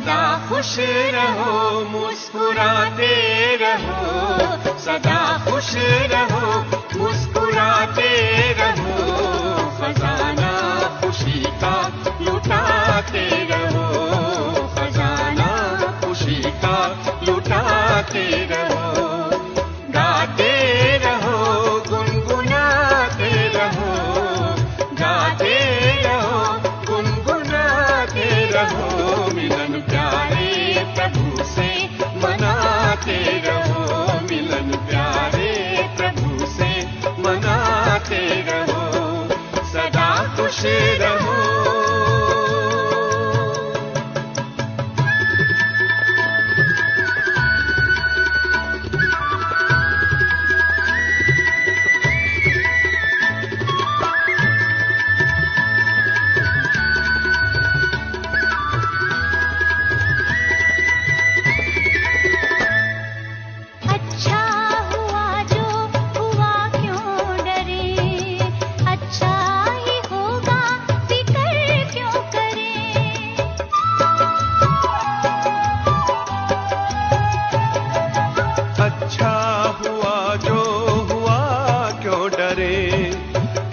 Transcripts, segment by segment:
सदा खुश रहो, मुस्कुराते रहो, सदा खुश रहो, मुस्कुराते रहो, खजाना खुशी का लुटाते रहो, खजाना खुशी का लुटाते रहो, गाते रहो, गुनगुनाते रहो, गाते रहो, गुनगुनाते रहो, मिलन प्यारे प्रभु से मनाते रहो, मिलन प्यारे प्रभु से मनाते रहो, सदा खुश रहो।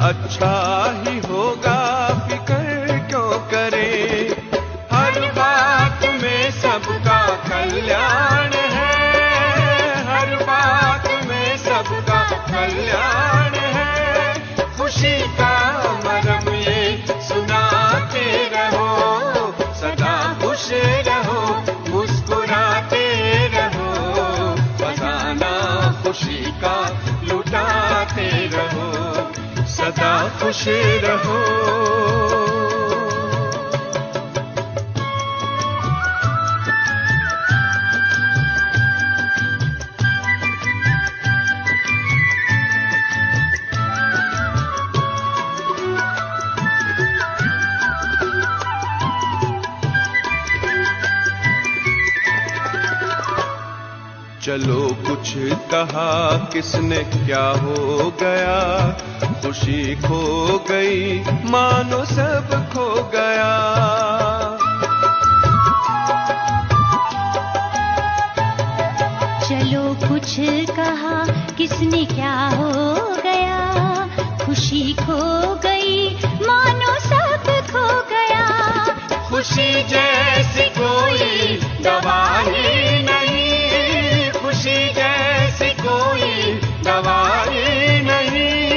अच्छा ही होगा फिक्र क्यों करे, हर बात में सबका कल्याण है, हर बात में सबका कल्याण है, खुशी का मरम ये सुनाते रहो, सदा खुश रहो, मुस्कुराते रहो, खजाना खुशी का लुटाते रहो, सदा खुश रहो। चलो कुछ कहा किसने क्या हो गया, खुशी खो गई मानो सब खो गया, चलो कुछ कहा किसने क्या हो गया, खुशी खो गई मानो सब खो गया, खुशी जैसी कोई दवा ही नहीं, खुशी जैसी कोई दवा ही नहीं,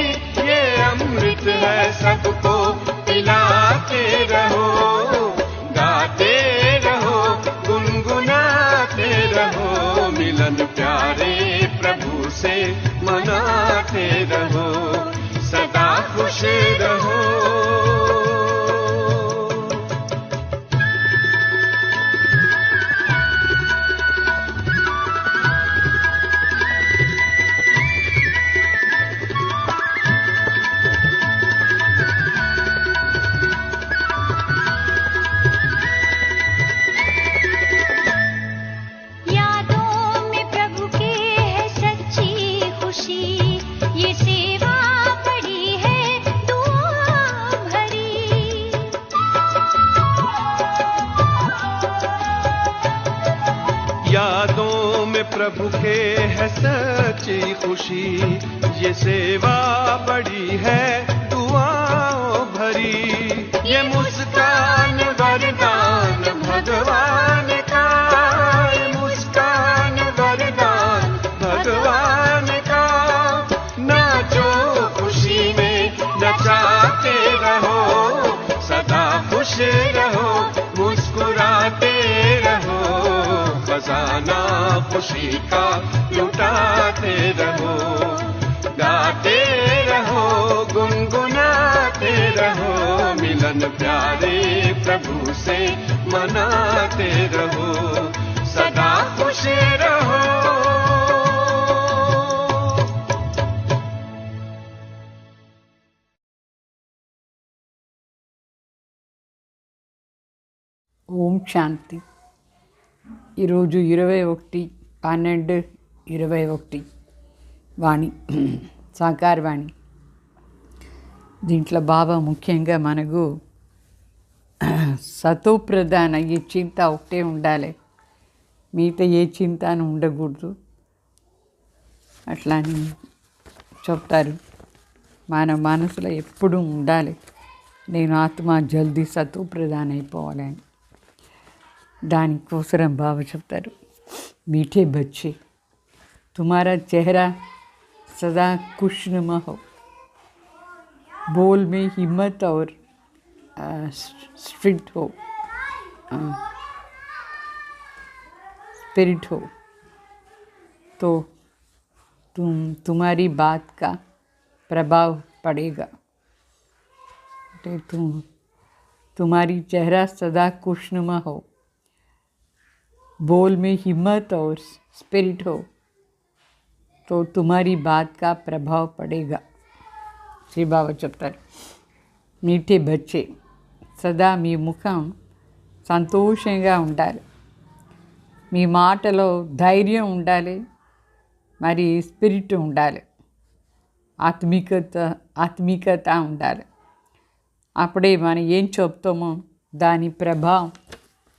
ये अमृत है सबको पिलाते रहो, गाते रहो, गुनगुनाते रहो, मिलन प्यारे प्रभु से मनाते रहो, सदा खुश रहो। प्रभु के है सच्ची खुशी, ये सेवा बड़ी है दुआओं भरी, ये मुस्कान वरदान भगवान का, ये मुस्कान वरदान भगवान का, नाचो खुशी में नचाते रहो, सदा खुश रहो, मुस्कुराते रहो, खजाना खुशी का लुटाते रहो, गाते रहो, गुनगुनाते रहो, मिलन प्यारे प्रभु से मनाते रहो, सदा खुश रहो। ఓం శాంతి. ఈరోజు 21/12/21 వాణి సాకారవాణి. దీంట్లో బాబా ముఖ్యంగా మనకు సతో ప్రధాన ఈ చింత ఒకటే ఉండాలి, మిగతా ఏ చింతను ఉండకూడదు అట్లా అని చెప్తారు. మన మనసులో ఎప్పుడూ ఉండాలి, నేను ఆత్మ జల్దీ సతో ప్రధాన అయిపోవాలని. దానికోసం బాబా చెప్తారు, मीठे बच्चे तुम्हारा चेहरा सदा खुशनुमा हो, बोल में हिम्मत और स्ट्रिक्ट हो, स्पिरिट हो, तो तुम्हारी बात का प्रभाव पड़ेगा. तुम्हारी चेहरा सदा खुशनुमा हो, बोल में हिम्मत और स्पिरिट हो, तो तुम्हारी बात का प्रभाव पड़ेगा. శ్రీ బాబా చెప్తారు, మీఠే బచ్చే సదా మీ ముఖం సంతోషంగా ఉండాలి, మీ మాటలో ధైర్యం ఉండాలి, మరి స్పిరిట్ ఉండాలి, ఆత్మికత ఉండాలి. అప్పుడే మనం ఏం చెప్తామో దాని ప్రభావం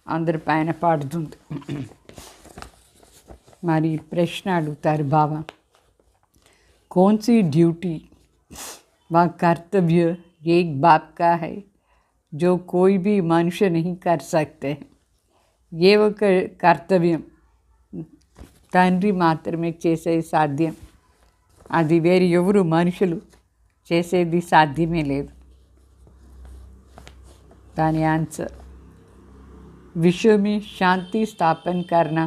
అందరి పైన పడుతుంది. మరి ప్రశ్న అడుగుతారు బాబా, कौन सी ड्यूटी व कर्तव्य एक बाप का है जो कोई भी मनुष्य नहीं कर सकते. ఏ ఒక కర్తవ్యం తండ్రి మాత్రమే చేసేది సాధ్యం, అది వేరే ఎవరు మనుషులు చేసేది సాధ్యమే లేదు. దాని ఆన్సర్, विश्व में शांति स्थापन करना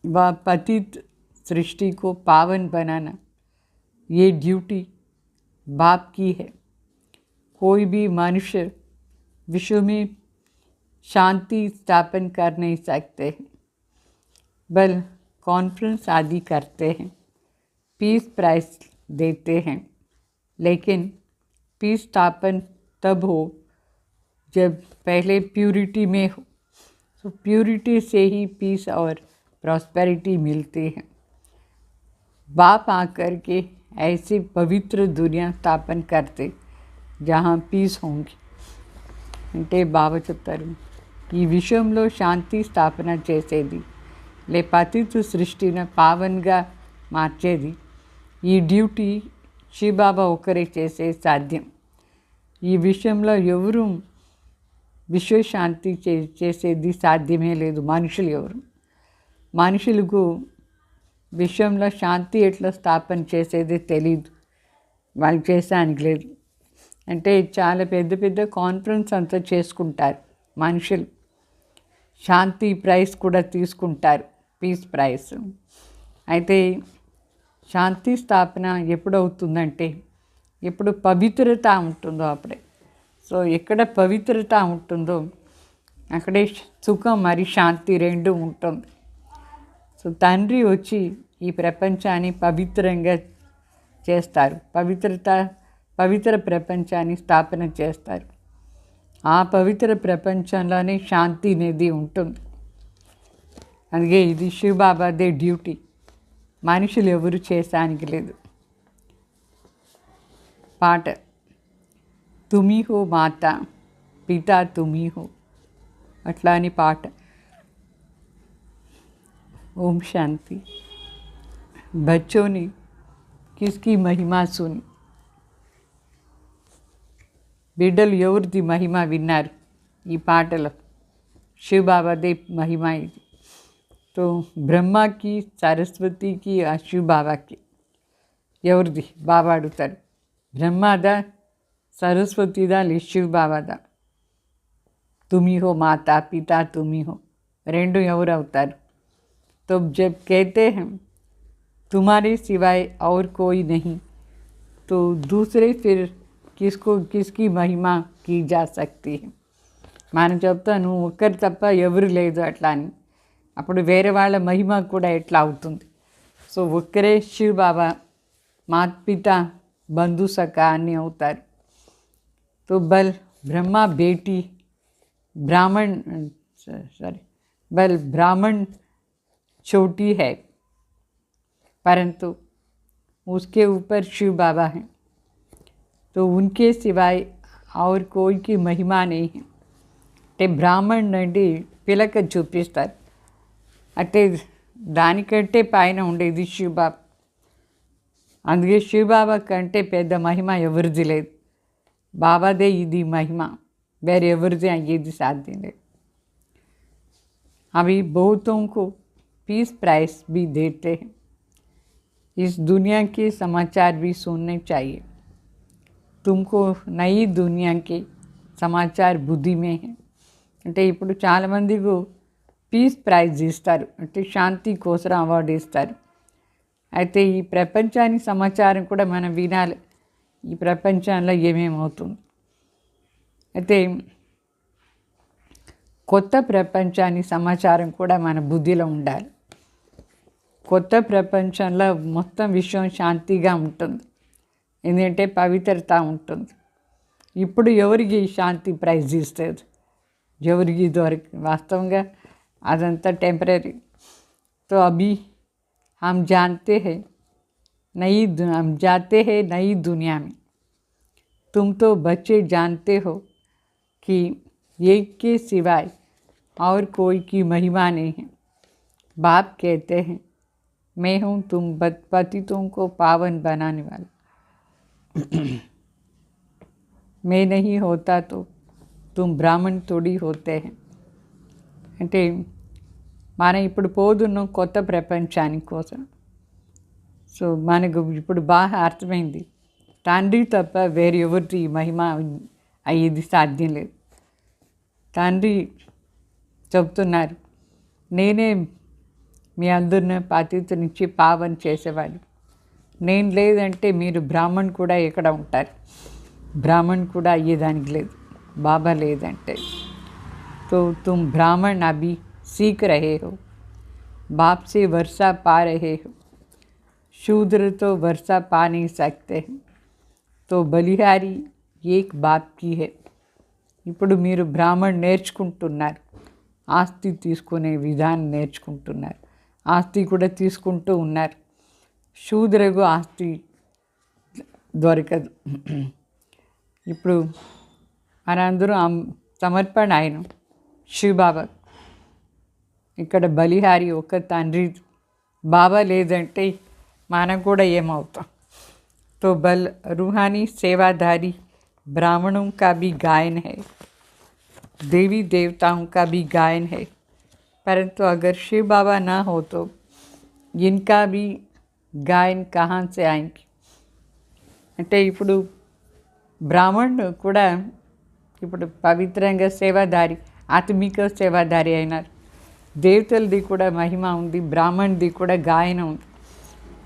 व पतित सृष्टि को पावन बनाना, ये ड्यूटी बाप की है. कोई भी मनुष्य विश्व में शांति स्थापन कर नहीं सकते हैं, बल कॉन्फ्रेंस आदि करते हैं, पीस प्राइज देते हैं, लेकिन पीस स्थापन तब हो जब पहले प्यूरिटी में हो. तो प्यूरिटी से ही पीस और प्रॉस्पेरिटी मिलती है. बाप आकर के ऐसी पवित्र दुनिया स्थापन करते जहाँ पीस होंगी. అంటే బాబా చెప్తారు, ఈ విషయంలో శాంతి స్థాపన చేసేది, లే పతిత సృష్టిని పావన్గా మార్చేది, ఈ డ్యూటీ శివబాబా ఒకరే చేసే సాధ్యం. ఈ విషయంలో ఎవరు విశ్వశాంతి చేసేది సాధ్యమే లేదు. మనుషులకు విశ్వంలో శాంతి ఎట్లా స్థాపన చేసేది తెలియదు, వాళ్ళు చేసానికి లేదు. అంటే చాలా పెద్ద పెద్ద కాన్ఫరెన్స్ అంతా చేసుకుంటారు మనుషులు, శాంతి ప్రైజ్ కూడా తీసుకుంటారు, పీస్ ప్రైజ్. అయితే శాంతి స్థాపన ఎప్పుడవుతుందంటే ఎప్పుడు పవిత్రత ఉంటుందో అప్పుడే. సో ఎక్కడ పవిత్రత ఉంటుందో అక్కడే సుఖం మరి శాంతి రెండు ఉంటుంది. సో తండ్రి వచ్చి ఈ ప్రపంచాన్ని పవిత్రంగా చేస్తారు, పవిత్ర ప్రపంచాన్ని స్థాపన చేస్తారు. ఆ పవిత్ర ప్రపంచంలోనే శాంతి అనేది ఉంటుంది. అందుకే ఇది శివబాబాదే డ్యూటీ, మనుషులు ఎవరు చేసానికి లేదు. పాట, తుమి హో మాత పితా తుమి హో, అట్లా అని పాట. ఓం శాంతి. बच्चों ने किसकी महिमा सुनी, బిడ్డలు ఎవరిది మహిమ విన్నారు ఈ పాటలో? శివబాబాదే మహిమ ఇది. तो ब्रह्मा की, सरस्वती की, शिव बाबा की, ఎవరిది? బాబా అడుగుతారు, బ్రహ్మదా, సరస్వతిదా, శివ బాబాదా? తుమి హో మాతా పితా తుమి హో, రెండు ఎవరు అవుతారు? तो जब कहते हैं तुम्हारे सिवाय और कोई नहीं, तो दूसरे फिर किसकी महिमा की जा सकती है? మనం చెప్తాను ఒక్కరు తప్ప ఎవరు లేదు అట్లా అని, అప్పుడు వేరే వాళ్ళ మహిమ కూడా ఎట్లా అవుతుంది? సో ఒక్కరే శివ బాబా మాత పిత బంధు సఖా అన్నీ అవుతారు. तो बल ब्रह्मा बेटी ब्राह्मण छोटी है, परंतु उसके ऊपर शिव बाबा हैं. तो उनके सिवाय और कोई की महिमा नहीं है అంటే బ్రాహ్మణ్ నుండి పిలక చూపిస్తారు అంటే దానికంటే పైన ఉండేది శివబాబా. అందుకే శివబాబా కంటే పెద్ద మహిమ ఎవరిది లేదు. బాబాదే ఇది మహిమ, వేరే ఎవరిది అయ్యేది సాధ్యం లేదు. अभी बहुतों को पीस प्राइस भी देते हैं. इस दुनिया के समाचार भी सुनने चाहिए. तुमको नई दुनिया के समाचार बुद्धि में है. అంటే ఇప్పుడు చాలామందికి పీస్ ప్రైజ్ ఇస్తారు, అంటే శాంతి కోసం అవార్డు ఇస్తారు. అయితే ఈ ప్రపంచానికి సమాచారం కూడా మనం వినాలి, ఈ ప్రపంచంలో ఏమేమవుతుంది. అయితే కొత్త ప్రపంచానికి సమాచారం కూడా మన బుద్ధిలో ఉండాలి. కొత్త ప్రపంచంలో మొత్తం విషయం శాంతిగా ఉంటుంది, ఎందుకంటే పవిత్రత ఉంటుంది. ఇప్పుడు ఎవరికి శాంతి ప్రైజ్ ఇస్తుంది, ఎవరికి వాస్తవంగా అదంతా టెంపరీ. तो अभी हम जाते हैं नई दुनिया में. तुम तो बच्चे जानते हो कि एक के सिवाय और कोई की महिमा नहीं है. बाप कहते हैं मैं हूँ तुम पतितों को पावन बनाने वाला. मैं नहीं होता तो तुम బ్రాహ్మణ్ తోడి होते हैं. అంటే మనం ఇప్పుడు పోతున్నాం కొత్త ప్రపంచానికి కోసం. సో మనకు ఇప్పుడు బాగా అర్థమైంది, తండ్రి తప్ప వేరే ఎవరిది మహిమ అయ్యేది సాధ్యం లేదు. తండ్రి చెప్తున్నారు, నేనే మీ అందరిని పతిత నుంచి పావన్ చేసేవాడు. నేను లేదంటే మీరు బ్రాహ్మణ్ కూడా ఎక్కడ ఉంటారు, బ్రాహ్మణ్ కూడా అయ్యేదానికి లేదు బాబా లేదంటే. तो तुम ब्राह्मण अभी सीख रहे हो, बाप से वर्षा पा रहे हो. शूद्र तो वर्षा पा नहीं सकते. तो बलिहारी एक बाप की है. ఇప్పుడు మీరు బ్రాహ్మణ్ నేర్చుకుంటున్నారు, ఆస్తి తీసుకునే విధానం నేర్చుకుంటున్నారు, ఆస్తి కూడా తీసుకుంటూ ఉన్నారు. శూద్రకు ఆస్తి దొరకదు. ఇప్పుడు మనందరూ సమర్పణ అయిన శివబాబా. ఇక్కడ బలిహారి ఒక తండ్రి, బాబా లేదంటే మనం కూడా ఏమవుతాం. तो बल रूहानी सेवाधारी ब्राह्मणों का भी गायन है, देवी देवताओं का भी गायन है. परंतु अगर शिव बाबा ना हो तो इनका भी गायन कहाँ से आएंगे. అంటే ఇప్పుడు బ్రాహ్మణుడు కూడా ఇప్పుడు పవిత్రంగా సేవాదారి, ఆత్మిక సేవాదారి అయినారు. దేవతలది కూడా మహిమ ఉంది, బ్రాహ్మణుది కూడా గాయనం ఉంది.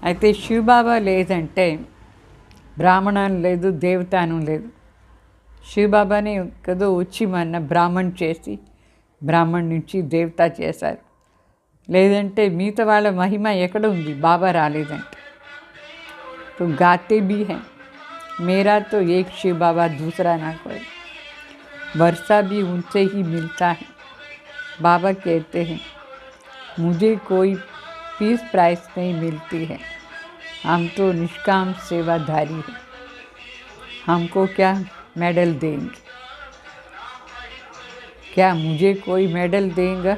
అయితే శివబాబా లేదంటే బ్రాహ్మణం లేదు, దేవతానం లేదు. శివబాబానే కదో వచ్చి మన బ్రాహ్మణ్ చేసి బ్రాహ్మణ్ నుంచి దేవత చేశారు. లేదంటే మిగతా వాళ్ళ మహిమ ఎక్కడ ఉంది, బాబా రాలేదంటే. तो गाते भी हैं मेरा तो एक शिव बाबा दूसरा ना कोई. वर्षा भी उनसे ही मिलता है. बाबा कहते हैं मुझे कोई पीस प्राइस नहीं मिलती है, हम तो निष्काम सेवाधारी हैं. हमको क्या मेडल देंगे, क्या मुझे कोई मेडल देगा,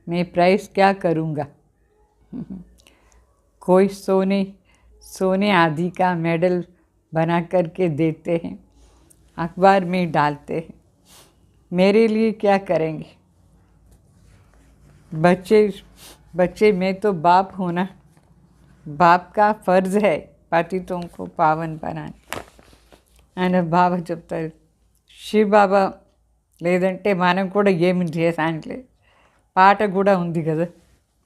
मैं प्राइस क्या करूँगा. कोई सोने आदि का मेडल बना करके देते हैं, अखबार में डालते हैं. मेरे लिए क्या करेंगे. बच्चे मैं तो बाप हूँ ना, बाप का फ़र्ज़ है पतितों को पावन बनाने. ఆయన బాబా చెప్తారు, శివ బాబా లేదంటే మనం కూడా ఏమి చేసానికి లేదు. పాట కూడా ఉంది కదా,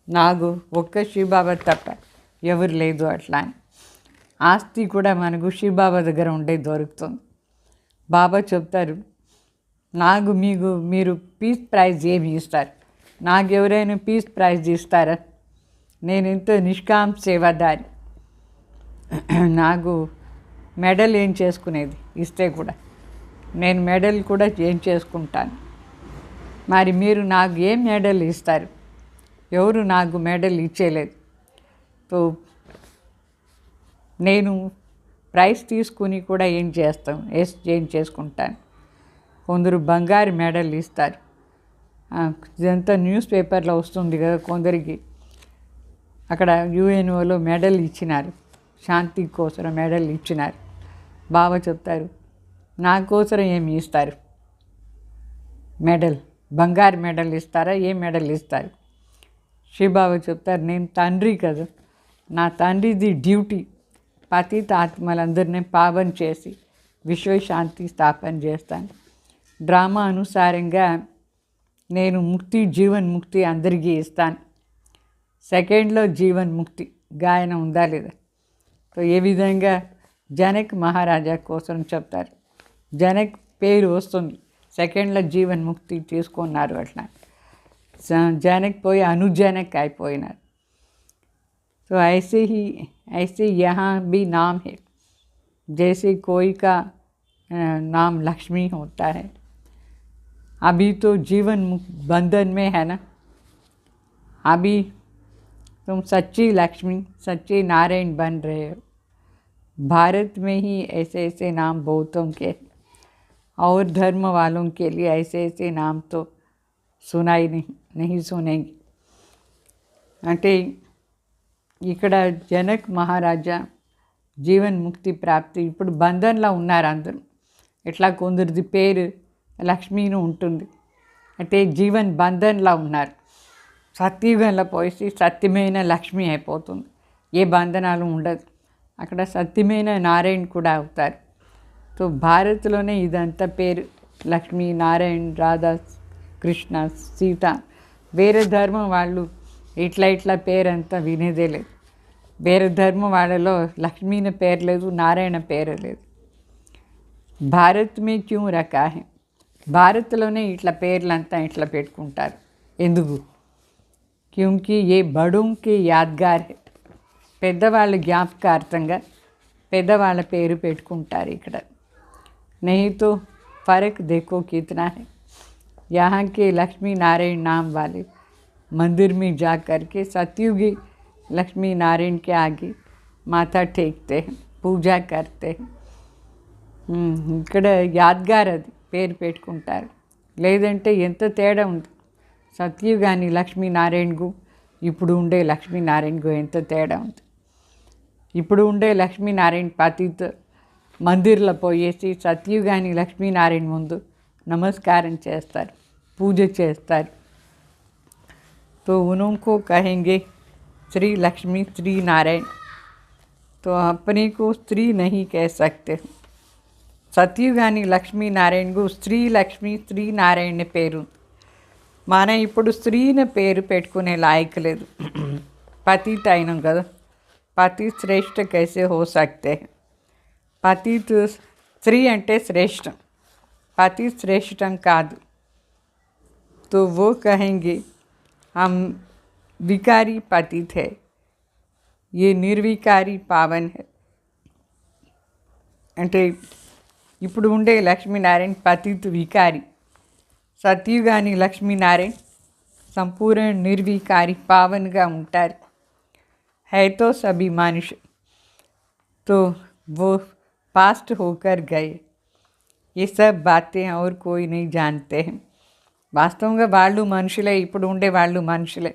నాకు ఒక్క శివ బాబా తప్ప ఎవరు లేదు అట్లా అని. ఆస్తి కూడా మనకు శివ బాబా దగ్గర ఉండే దొరుకుతుంది. బాబా చెప్తారు, నాకు మీరు పీస్ ప్రైజ్ ఏమి ఇస్తారు, నాకు ఎవరైనా పీస్ ప్రైజ్ ఇస్తారా. నేను ఎంతో నిష్కామ్ సేవాదారి, నాకు మెడల్ ఏం చేసుకునేది, ఇస్తే కూడా నేను మెడల్ కూడా ఏం చేసుకుంటాను. మరి మీరు నాకు ఏం మెడల్ ఇస్తారు, ఎవరు నాకు మెడల్ ఇచ్చేయలేదు. तो నేను ప్రైజ్ తీసుకుని కూడా ఏం చేస్తాం, ఏం చేసుకుంటాను. కొందరు బంగారు మెడల్ ఇస్తారు. ఇదంతా న్యూస్ పేపర్లో వస్తుంది కదా. కొందరికి అక్కడ యుఎన్ఓలో మెడల్ ఇచ్చినారు, శాంతి కోసం మెడల్ ఇచ్చినారు. బాబా చెప్తారు, నా కోసం ఏమి ఇస్తారు, మెడల్, బంగారు మెడల్ ఇస్తారా, ఏ మెడల్ ఇస్తారు? శివబాబా చెప్తారు, నేను తండ్రి కదా, నా తండ్రిది డ్యూటీ పతిత ఆత్మలందరినీ పావన చేసి విశ్వశాంతి స్థాపన చేస్తాను. డ్రామా అనుసారంగా నేను ముక్తి, జీవన్ ముక్తి అందరికీ ఇస్తాను. సెకండ్లో జీవన్ ముక్తి గాయన ఉందా లేదా? సో ఏ విధంగా జనక్ మహారాజా కోసం చెప్తారు, జనక్ పేరు వస్తుంది, సెకండ్లో జీవన్ ముక్తి తీసుకున్నారు. అట్లా जनक పోయి अनुजनक అయిపోయినారు. तो ऐसे यहाँ भी नाम है, जैसे कोई का नाम लक्ष्मी होता है. अभी तो जीवन बंधन में है ना, अभी तुम सच्ची लक्ष्मी, सच्चे नारायण बन रहे हो. भारत में ही ऐसे ऐसे नाम बहुतों के, और धर्म वालों के लिए ऐसे ऐसे नाम तो सुनाई नहीं सुनेंगे. అంటే ఇక్కడ జనక్ మహారాజా జీవన్ ముక్తి ప్రాప్తి, ఇప్పుడు బంధన్లో ఉన్నారు అందరూ. ఎట్లా కొందరిది పేరు లక్ష్మీను ఉంటుంది, అంటే జీవన్ బంధన్లో ఉన్నారు. సత్యుగంలో పోయి సత్యమైన లక్ష్మి అయిపోతుంది, ఏ బంధనాలు ఉండదు. అక్కడ సత్యమైన నారాయణ కూడా అవుతారు. तो భారత్లోనే ఇదంతా పేరు లక్ష్మీ, నారాయణ, రాధా, కృష్ణ, సీత. వేరే ధర్మం వాళ్ళు ఇట్లా పేరంతా వినేదే లేదు. వేరే ధర్మం వాళ్ళలో లక్ష్మీన పేరు లేదు, నారాయణ పేరు లేదు. భారత్ మే క్యూ రకా హై, భారత్లోనే ఇట్లా పేర్లంతా ఇట్లా పెట్టుకుంటారు. ఎందుకు? క్యూంకి ఏ బడుంకి యాద్గార్ హై, పెద్దవాళ్ళ జ్ఞాపకార్థంగా పెద్దవాళ్ళ పేరు పెట్టుకుంటారు ఇక్కడ. नहीं तो फ़र्क देखो कितना है. यहाँ के लक्ष्मी नारायण नाम वाले मंदिर में जा कर के सतयुगी लक्ष्मी नारायण के आगे माथा टेकते हैं, पूजा करते हैं. ఇక్కడ యాద్గార్ అది పేరు పెట్టుకుంటారు. లేదంటే ఎంత తేడా ఉంది సత్యుగాని లక్ష్మీనారాయణకు ఇప్పుడు ఉండే లక్ష్మీనారాయణకు ఎంత తేడా ఉంది. ఇప్పుడు ఉండే లక్ష్మీనారాయణ పతిత మందిర్లో పోయేసి సత్యుగాని లక్ష్మీనారాయణ ముందు నమస్కారం చేస్తారు, పూజ చేస్తారు. तो उनको कहेंगे श्री लक्ष्मी श्री नारायण. तो अपने को स्त्री नहीं कह सकते. సత్యుగాని లక్ష్మీనారాయణకు స్త్రీ లక్ష్మి శ్రీ నారాయణ పేరు. మన ఇప్పుడు స్త్రీని పేరు పెట్టుకునే లాయక్ లేదు, పతిత అయినాం కదా. పతి శ్రేష్ఠ कैसे हो सकते हैं. పతిత్ స్త్రీ అంటే శ్రేష్టం, పతి శ్రేష్టం కాదు. तो वो कहेंगे हम विकारी पतित है, ये निर्विकारी पावन है. అంటే ఇప్పుడు ఉండే లక్ష్మీనారాయణ పతిత్ వికారి, సత్యుగాని లక్ష్మీనారాయణ సంపూర్ణ నిర్విकारी పావన్గా ఉంటారు. है तो सभी मनुष्य, तो वो पास्ट होकर गए. ये सब बातें और कोई नहीं जानते हैं. వాస్తవంగా వాళ్ళు మనుషులే, ఇప్పుడు ఉండే వాళ్ళు మనుషులే.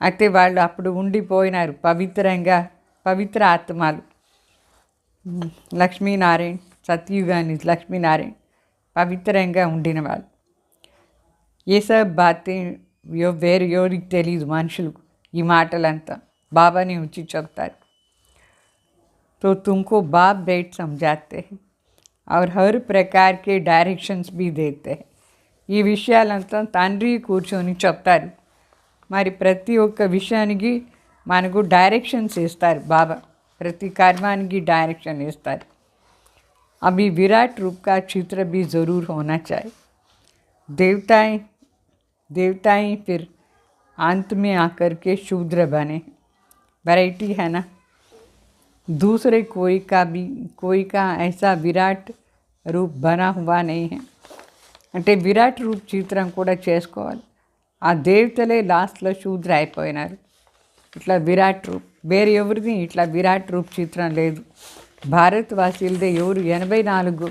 అయితే వాళ్ళు అప్పుడు ఉండిపోయినారు పవిత్రంగా, పవిత్ర ఆత్మలు. లక్ష్మీనారాయణ సత్యుగాని లక్ష్మీనారాయణ పవిత్రంగా ఉండిన వాళ్ళు. ఏ సబ్ బాతే వేరే ఎవరికి తెలియదు మనుషులకు ఈ మాటలంతా, బాబాని వచ్చి చెప్తారు. तो तुमको बाप बेट समझाते हैं और हर प्रकार के डायरेक्शंस भी देते हैं. ఈ విషయాలంతా తండ్రి కూర్చొని చెప్తారు. మరి ప్రతి ఒక్క విషయానికి మనకు డైరెక్షన్స్ ఇస్తారు బాబా, ప్రతి కర్మానికి డైరెక్షన్ ఇస్తారు. अभी विराट रूप का चित्र भी ज़रूर होना चाहिए. देवताएं फिर अंत में आकर के शूद्र बने. वैरायटी है ना. दूसरे कोई का ऐसा विराट रूप बना हुआ नहीं है. అంటే విరాట్ రూప్ చిత్రం కూడా చేసుకోవాలి. ఆ దేవతలే లాస్ట్లో శూద్ర అయిపోయినారు. ఇట్లా విరాట్ రూప్ వేరే ఎవరిది ఇట్లా విరాట్ రూప్ చిత్రం లేదు. భారతవాసీలదే ఎవరు 84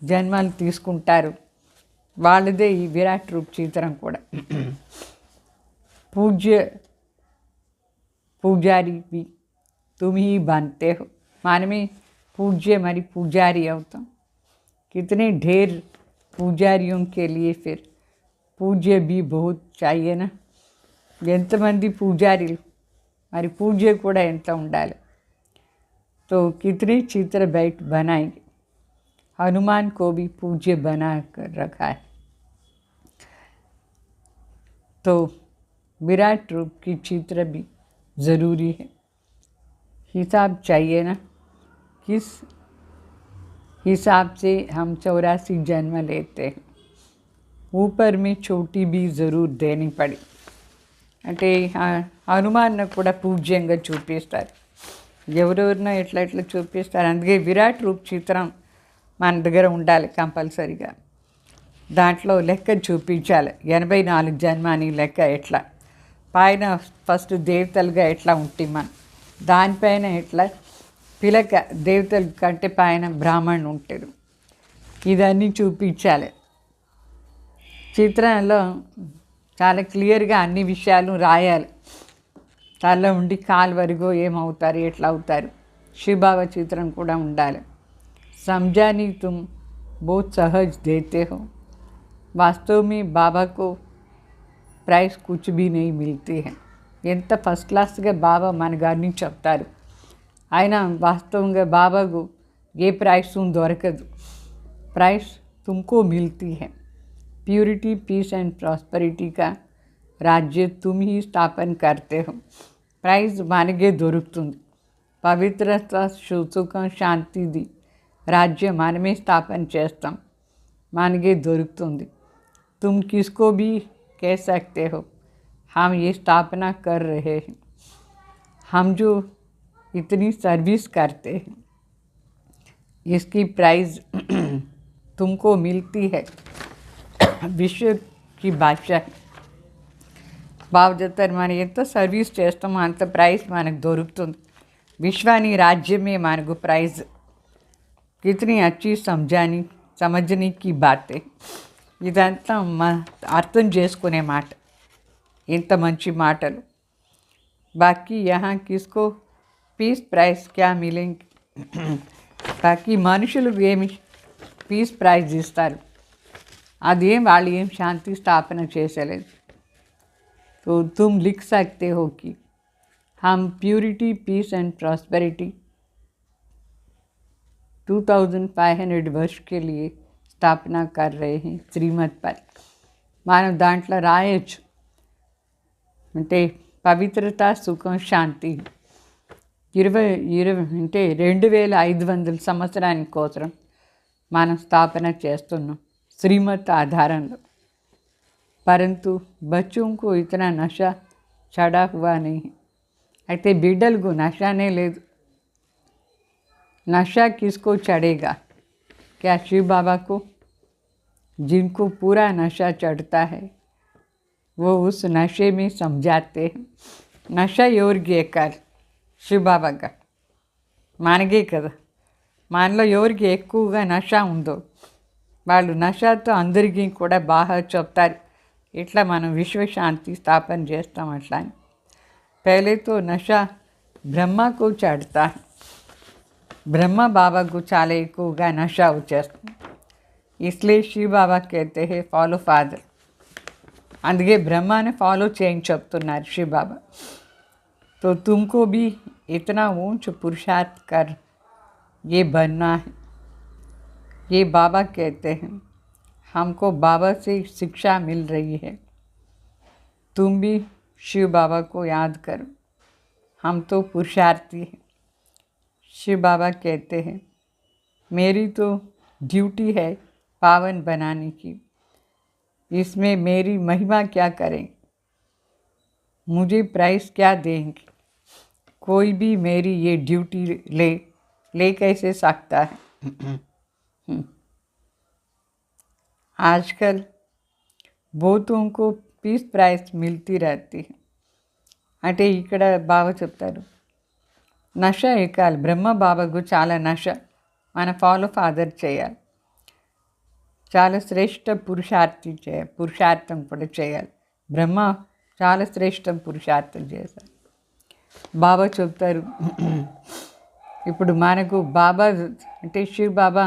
జన్మలు తీసుకుంటారు, వాళ్ళదే ఈ విరాట్ రూప్ చిత్రం కూడా. పూజారి भी तुम ही बनते हो, మనమే पूज्य మరి పూజారి అవుతాం. कितने ढेर పూజారిयों के लिए फिर పూజ్య भी बहुत चाहिए ना. ఎంతమంది పూజారీలు, మరి పూజ్య కూడా ఎంత ఉండాలి. तो कितने चित्र बैठ बनाएंगे. हनुमान को भी पूज्य बना कर रखा है. तो विराट रूप की चित्र भी ज़रूरी है. हिसाब चाहिए ना, किस हिसाब से हम 84 जन्म लेते हैं. ऊपर में छोटी भी ज़रूर देनी पड़ी. అంటే హనుమాన్ను కూడా పూజ్యంగా చూపిస్తారు. ఎవరెవరినో ఎట్లా ఎట్లా చూపిస్తారు. అందుకే విరాట్ రూప్ చిత్రం మన దగ్గర ఉండాలి కంపల్సరీగా. దాంట్లో లెక్క చూపించాలి, 84 జన్మ అని లెక్క. ఎట్లా పైన ఫస్ట్ దేవతలుగా ఎట్లా ఉంటాం మనం, దానిపైన ఎట్లా పిలక దేవతల కంటే పైన బ్రాహ్మణుడు ఉంటాడు. ఇదన్నీ చూపించాలి. చిత్రంలో చాలా క్లియర్గా అన్ని విషయాలు రాయాలి. తల ఉండి కాలు వరకు ఏమవుతారు, ఎట్లా అవుతారు. శివబాబా చిత్రం కూడా ఉండాలి. समझानी तुम बहुत सहज देते हो, वास्तव में बाबा को प्राइस कुछ भी नहीं मिलती है. ఎంత ఫస్ట్ క్లాస్గా బాబా మన గారిని చెప్తారు. ఆయన వాస్తవంగా బాబాకు ఏ ప్రైస్ దొరకదు. ప్రైస్ तुमको मिलती है. प्योरिटी पीस एंड प्रॉस्पेरिटी का राज्य तुम ही स्थापन करते हो. ప్రైజ్ మనకే దొరుకుతుంది. పవిత్రత, సుఖం, శాంతిది राज्य మనమే స్థాపన చేస్తాం, మనకే దొరుకుతుంది. तुम किसको भी कह सकते हो, हम ये स्थापना कर रहे हैं. हम जो इतनी सर्विस करते हैं इसकी प्राइज़ तुमको मिलती है. विश्व की भाषा బాబు చెప్తారు, మనం ఎంత సర్వీస్ చేస్తామో అంత ప్రైజ్ మనకు దొరుకుతుంది. విశ్వాని రాజ్యమే మనకు ప్రైజ్. కితనీ అచ్చి సమझने की बातें. ఇదంతా అర్థం చేసుకునే మాట, ఇంత మంచి మాటలు. బాకీ यहाँ किसको పీస్ ప్రైజ్ క్యా మిలేంగి. బాకీ మనుషులు ఏమి పీస్ ప్రైజ్ ఇస్తారు, అదేం వాళ్ళు ఏం శాంతి స్థాపన చేసలేదు. तो तुम लिख सकते हो कि हम प्योरिटी पीस एंड प्रॉस्पेरिटी 2500 वर्ष के लिए स्थापना कर रहे हैं श्रीमत पर. మనం దాంట్లో రాయొచ్చు, అంటే పవిత్రత, సుఖం, శాంతి 20 అంటే 2500 సంవత్సరానికి కోసం మనం స్థాపన చేస్తున్నాం శ్రీమత్ ఆధారంలో. परंतु बच्चों को इतना नशा चढ़ा हुआ नहीं. అయితే బిడ్డలకు నషానే లేదు. नशा किसको चढ़ेगा, क्या शिव बाबा को? जिनको पूरा नशा चढ़ता है वो उस नशे में समझाते हैं. నషా ఎవరికి ఎక్కాలి? శివ్ బాబాగా మనకే కదా. మనలో ఎవరికి ఎక్కువగా నషా ఉందో వాళ్ళు నషాతో అందరికీ కూడా బాగా చెప్తారు. ఇట్లా మనం విశ్వశాంతి స్థాపన చేస్తాం. అట్లా అని पहले तो नशा ब्रह्मा को चढ़ता है. ब्रह्म बाबा को చాలా ఎక్కువగా నషా వచ్చేస్తుంది. इसलिए शिव बाबा कहते हैं फॉलो फादर. అందుకే బ్రహ్మాని ఫాలో చేయని చెప్తున్నారు शिव बाबा. तो तुमको भी इतना ऊंच पुरुषार्थ कर ये बनना है. ये बाबा कहते हैं. हमको बाबा से शिक्षा मिल रही है. तुम भी शिव बाबा को याद करो. हम तो पुरुषार्थी हैं. शिव बाबा कहते हैं मेरी तो ड्यूटी है पावन बनाने की. इसमें मेरी महिमा क्या करेंगे, मुझे प्राइस क्या देंगे. कोई भी मेरी ये ड्यूटी ले कैसे सकता है. आजकल बहुतों को पीस प्राइस मिलती रहती है. అంటే ఇక్కడ బాగా చెప్తారు, నష ఎక్కాలి. బ్రహ్మ బాబాకు చాలా నష. మన ఫాలో ఫాదర్ చేయాలి. చాలా శ్రేష్ఠ పురుషార్థం కూడా చేయాలి. బ్రహ్మ చాలా శ్రేష్ఠ పురుషార్థం చేశారు. బాబా చెప్తారు, ఇప్పుడు మనకు బాబా అంటే శివ్ బాబా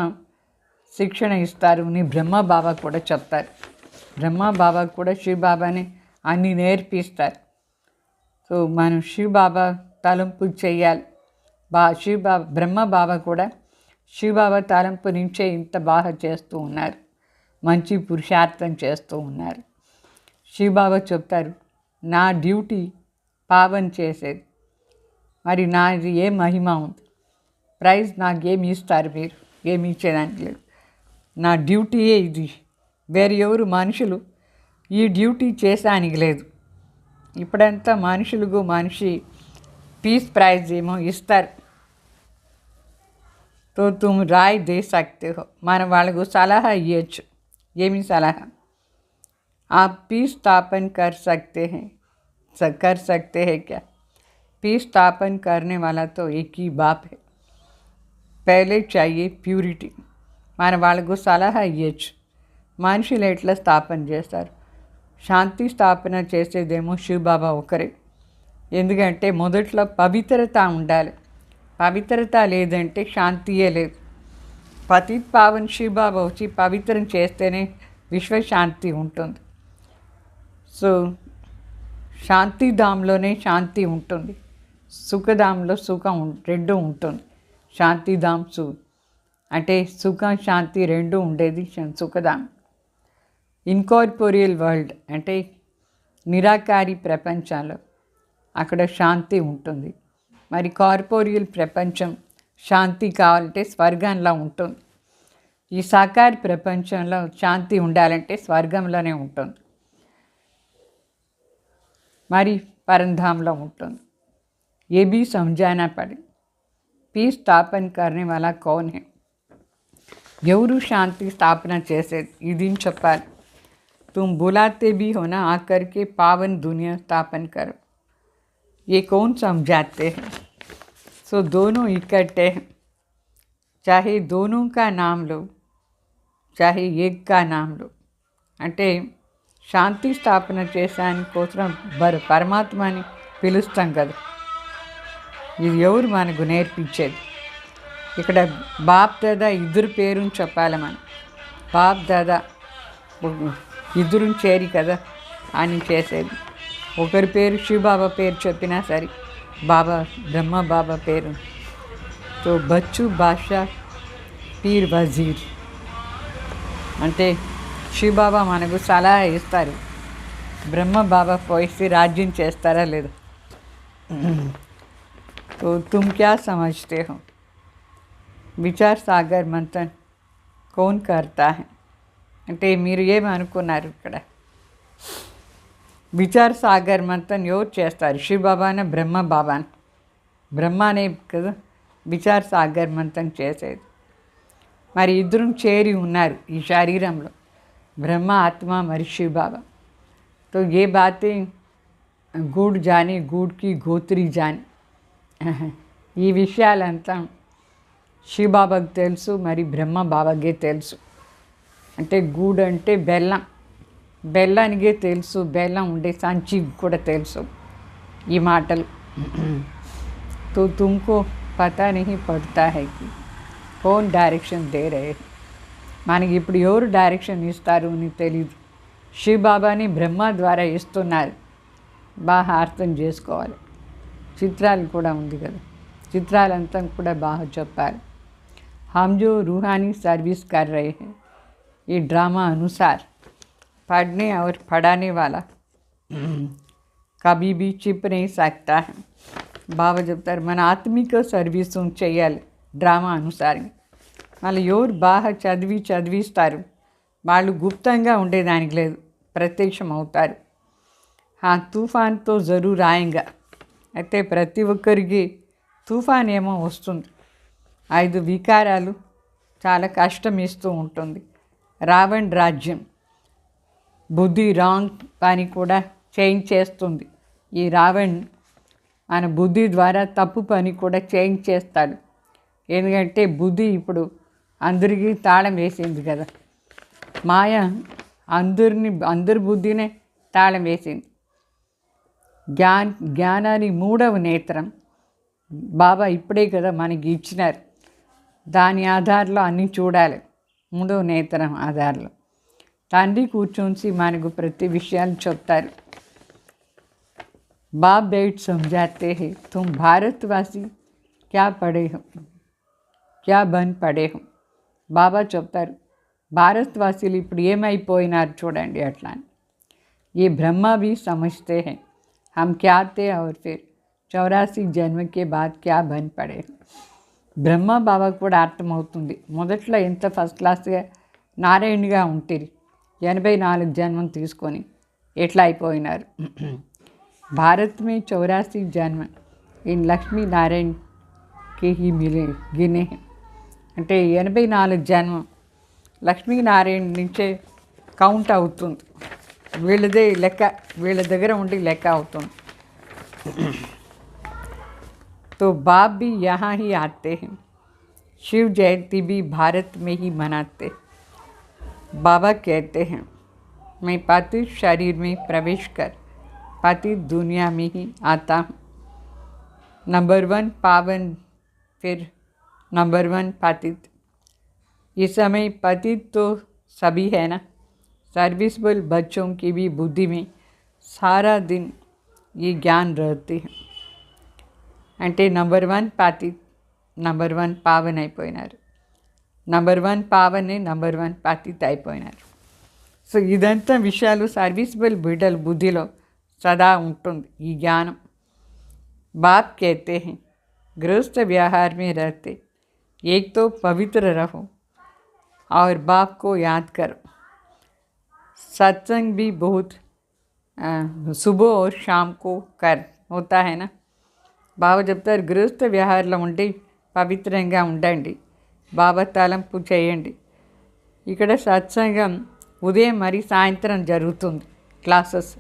శిక్షణ ఇస్తారు అని బ్రహ్మ బాబా కూడా చెప్తారు. బ్రహ్మ బాబా కూడా శివ్ బాబాని అన్నీ నేర్పిస్తారు. సో మనం శివ్ బాబా తలంపు చేయాలి. బ్రహ్మ బాబా కూడా శివ్ బాబా తలంపు నుంచే ఇంత బాగా చేస్తూ ఉన్నారు, మంచి పురుషార్థం చేస్తూ ఉన్నారు. శివ్ బాబా చెప్తారు, నా డ్యూటీ పావన్ చేసేది. మరి నాది ఏ మహిమ ఉంది? ప్రైజ్ నాకేమి ఇస్తారు మీరు? ఏమి ఇచ్చేదానికి లేదు. నా డ్యూటీయే ఇది. వేరే ఎవరు మనుషులు ఈ డ్యూటీ చేసానికి లేదు. ఇప్పుడంతా మనుషులకు మనిషి పీస్ ప్రైజ్ ఏమో ఇస్తారు. తో తుమ్ రాయ్ దే సక్తే హో. మనం వాళ్ళకు సలహా ఇవ్వచ్చు. ఏమి సలహా? आप पीस स्थापन कर सकते हैं क्या? पीस स्थापन करने वाला तो एक ही बाप है. पहले चाहिए प्यूरिटी. మన వాళ్ళకు సలహా ఇవ్వచ్చు. మనుషులు ఎట్లా స్థాపన చేస్తారు? శాంతి స్థాపన చేసేదేమో శివ్ బాబా ఒకరే. ఎందుకంటే మొదట్లో పవిత్రత ఉండాలి. పవిత్రత లేదంటే శాంతియే లేదు. పతిత్ పావన్ శివ్ బాబా వచ్చి పవిత్రం చేస్తేనే విశ్వశాంతి ఉంటుంది. సో శాంతిధాంలోనే శాంతి ఉంటుంది, సుఖధాంలో సుఖం రెండు ఉంటుంది. శాంతిధాం అంటే సుఖం శాంతి రెండు ఉండేది సుఖధాం. ఇన్కార్పోరియల్ వరల్డ్ అంటే నిరాకారి ప్రపంచంలో అక్కడ శాంతి ఉంటుంది. మరి కార్పోరియల్ ప్రపంచం శాంతి కావాలంటే స్వర్గంలో ఉంటుంది. ఈ సాకార ప్రపంచంలో శాంతి ఉండాలంటే స్వర్గంలోనే ఉంటుంది, మరి పరంధాంలో ఉంటుంది. ये भी समझाना पड़े. पीस स्थापन करने वाला कौन है? ఎవరు శాంతి స్థాపన చేసేది? ఇది చెప్పాలి. तुम बुलाते भी हो ना आकर के पावन दुनिया स्थापन करो. ये कौन समझाते हैं? सो दोनों इकट्ठे हैं. चाहे दोनों का नाम लो, चाहे एक का नाम लो. అంటే శాంతి స్థాపన చేసాని కోసం పరమాత్మని పిలుస్తాం కదా. ఇది ఎవరు మనకు నేర్పించేది? ఇక్కడ బాప్ దాదా ఇద్దరు పేరుని చెప్పాలి. మనం బాప్ దాదా ఇద్దరు చేరి కదా అని చేసేది. ఒకరి పేరు శివ్ బాబా పేరు చెప్పినా సరే, బాబా బ్రహ్మ బాబా పేరు. తో బచ్చు బాషా పీర్ వజీర్ అంటే శివ్ బాబా మనకు సలహా ఇస్తారు. బ్రహ్మ బాబా పోయి రాజ్యం చేస్తారా లేదా? तो तुम क्या समझते हो? విచార్ సాగర్ మంథన్ కౌన్ కర్తా హై అంటే మీరు ఏమనుకున్నారు? ఇక్కడ విచార్ సాగర్ మంథన్ ఎవరు చేస్తారు? శివ్ బాబానా బ్రహ్మ బాబానా? బ్రహ్మనే కదా విచార్ సాగర్ మంథన్ చేసేది. మరి ఇద్దరు చేరి ఉన్నారు ఈ శరీరంలో, బ్రహ్మ ఆత్మ మరి శివ్ బాబా. తో ఏ బాతే గూడ్ జాని గూడ్కి గోత్రి జాని. ఈ విషయాలంతా శివ్ బాబాకి తెలుసు, మరి బ్రహ్మ బాబాకే తెలుసు. అంటే గూడ్ అంటే బెల్లం, బెల్లానికే తెలుసు. బెల్లం ఉండే సంచి కూడా తెలుసు ఈ మాటలు. తో తుమ్కో పతా నహీ పడతా హై కి కౌన్ డైరెక్షన్ దే రహే. మనకి ఇప్పుడు ఎవరు డైరెక్షన్ ఇస్తారు అని తెలియదు. శివ్ బాబాని బ్రహ్మ ద్వారా ఇస్తున్నారు. బాగా అర్థం చేసుకోవాలి. చిత్రాలు కూడా ఉంది కదా, చిత్రాలంతా కూడా బాగా చెప్పాలి. हम जो रूहानी सर्विस कर रहे हैं, ये ड्रामा अनुसार पढ़ने और पढ़ाने वाला कभी भी चिप नहीं सकता है. బాబా చెప్తారు మన ఆత్మిక సర్వీసు చేయాలి డ్రామా అనుసారంగా. వాళ్ళు ఎవరు బాగా చదివిస్తారు వాళ్ళు గుప్తంగా ఉండేదానికి లేదు, ప్రత్యక్షం అవుతారు. తుఫాన్తో జరూర్ ఆయంగా. అయితే ప్రతి ఒక్కరికి తుఫాన్ ఏమో వస్తుంది. 5 వికారాలు చాలా కష్టం ఇస్తూ ఉంటుంది. రావణ్ రాజ్యం బుద్ధి రాంగ్ పని కూడా చేంజ్ చేస్తుంది. ఈ రావణ్ మన బుద్ధి ద్వారా తప్పు పని కూడా చేయించేస్తాడు. ఎందుకంటే బుద్ధి ఇప్పుడు అందరికీ తాళం వేసింది కదా. మాయ అందరి బుద్ధినే తాళం వేసింది. జ్ఞానాన్ని 3వ నేత్రం బాబా ఇప్పుడే కదా మనకి ఇచ్చినారు. దాని ఆధారంలో అన్నీ చూడాలి. 3వ నేత్రం ఆధారంలో తండ్రి కూర్చొని మనకు ప్రతి విషయాలు చెప్తారు. बाप बैठ समझाते हैं तुम भारतवासी क्या पढ़े हो, क्या बन पड़े हो. బాబా చెప్తారు భారతవాసీలు ఇప్పుడు ఏమైపోయినారు చూడండి అట్లా. ये ब्रह्मा भी समझते हैं हम क्या थे और फिर 84 जन्म के बाद क्या बन पड़े. బ్రహ్మ బాబాకు కూడా అర్థమవుతుంది. మొదట్లో ఎంత ఫస్ట్ క్లాస్గా నారాయణగా ఉంటుంది, 84 జన్మం తీసుకొని ఎట్లా అయిపోయినారు. भारत में 84 जन्म इन లక్ష్మీ నారాయణకి ही मिले गिने हैं. అంటే 84 జన్మం లక్ష్మీనారాయణ నుంచే కౌంట్ అవుతుంది. వీళ్ళదే లెక్క, వీళ్ళ దగ్గర ఉండి లెక్క అవుతుంది. तो बाप भी यहाँ ही आते हैं. शिव जयंती भी भारत में ही मनाते. बाबा कहते हैं मैं पार्थिव शरीर में प्रवेश कर पातित दुनिया में ही आता हूँ. नंबर 1 पावन, फिर नंबर 1 पातित. इस समय पतित तो सभी है ना. सर्विसबल बच्चों की भी बुद्धि में सारा दिन ये ज्ञान रहते हैं. అంటే నంబర్ 1 పాతిత్, నంబర్ 1 పావన్ అయిపోయినారు. నంబర్ 1 పావనే నంబర్ 1 పాతిత్ అయిపోయినారు. సో ఇదంతా విషయాలు సర్వీసబుల్ బిడ్డల బుద్ధిలో सदा ఉంటుంది ఈ జ్ఞానం. बाप कहते हैं गृहस्थ व्यवहार में रहते एक तो पवित्र रहो और बाप को याद करो. सत्संग भी बहुत सुबह और शाम को कर होता है ना. బాబా చెప్తారు గృహస్థ వ్యవహారంలో ఉండి పవిత్రంగా ఉండండి, బాబా తలంపు చేయండి. ఇక్కడ సత్సంగం ఉదయం మరి సాయంత్రం జరుగుతుంది. క్లాసెస్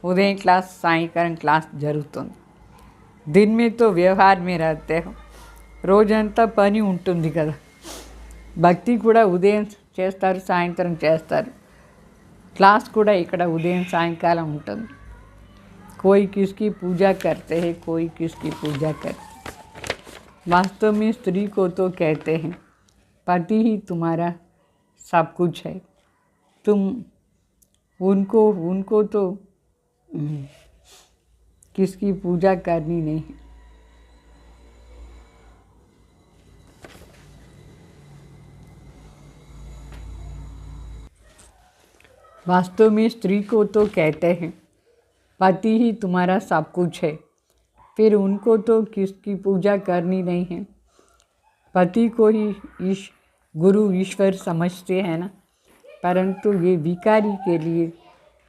ఉదయం క్లాస్, సాయంకాలం క్లాస్ జరుగుతుంది. दिन में तो व्यवहार में रहते हो. రోజంతా పని ఉంటుంది కదా. భక్తి కూడా ఉదయం చేస్తారు, సాయంత్రం చేస్తారు. క్లాస్ కూడా ఇక్కడ ఉదయం సాయంకాలం ఉంటుంది. कोई किसकी पूजा करते हैं, कोई किसकी पूजा करते. वास्तव में स्त्री को तो कहते हैं पति ही तुम्हारा सब कुछ है. तुम उनको तो किसकी पूजा करनी नहीं है. वास्तव में स्त्री को तो कहते हैं पति ही तुम्हारा सब कुछ है, फिर उनको तो किसकी पूजा करनी नहीं है. पति को ही गुरु ईश्वर समझते हैं ना, परंतु ये विकारी के लिए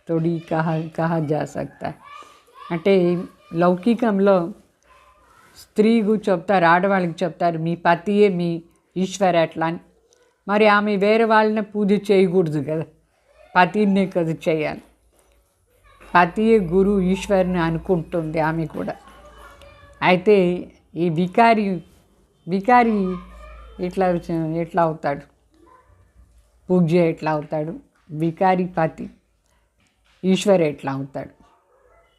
थोड़ी कहा जा सकता है. అంటే లౌకికంలో స్త్రీకు చెప్తారు, ఆడవాళ్ళకి చెప్తారు మీ పతియే మీ ఈశ్వర అట్లా అని. మరి ఆమె వేరే వాళ్ళని పూజ చేయకూడదు కదా, పతినే కదా చేయాలి. పతియే గురు ఈశ్వరుని అనుకుంటుంది ఆమె కూడా. అయితే ఈ వికారి ఎట్లా అవుతాడు, పూజ్య ఎట్లా అవుతాడు, వికారి పతి ఈశ్వర ఎట్లా అవుతాడు.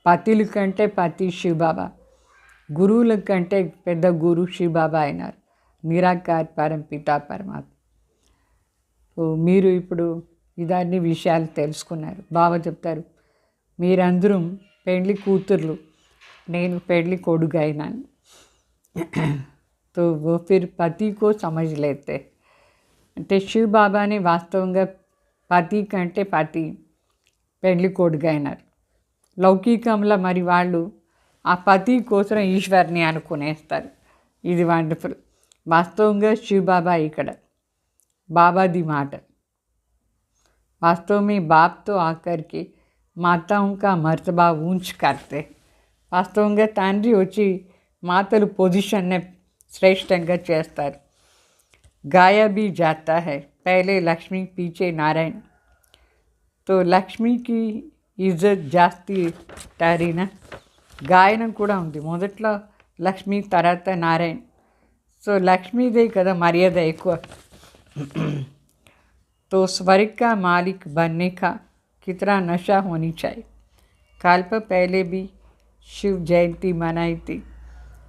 పతిల కంటే పతి శివబాబా, గురువుల కంటే పెద్ద గురు శివబాబా అయినారు, నిరాకార్ పరంపిత పరమాత్మ. మీరు ఇప్పుడు ఇదాన్ని విషయాలు తెలుసుకున్నారు. బాబా చెప్తారు మీరందరూ పెండ్లి కూతుర్లు, నేను పెండ్లి కొడుకు అయినాను. तो वो फिर पति को समझ लेते. అంటే శివ బాబానే వాస్తవంగా పతి కంటే పతి పెండ్లి కొడుకు అయినారు. లౌకికంలో మరి వాళ్ళు ఆ పతి కోసం ఈశ్వర్ని అనుకునేస్తారు. ఇది వండర్ఫుల్. వాస్తవంగా శివ బాబా ఇక్కడ బాబాది మాట. वास्तव में बाप तो आकर के माताओं का मर्तबा ऊंच करते. వాస్తవంగా తండ్రి వచ్చి మాతలు పొజిషన్ని శ్రేష్టంగా చేస్తారు. गाया भी जाता है पहले लक्ष्मी पीछे नारायण. तो लक्ष्मी की इज्जत जास्ती ठहरी ना. గాయనం కూడా ఉంది. మొదట్లో లక్ష్మి, తర్వాత నారాయణ. సో లక్ష్మీదే కదా మర్యాద ఎక్కువ. तो स्वर्ग का मालिक बनने का कितना नशा होनी चाहिए। कल्प पहले भी शिव जयंती मनाई थी।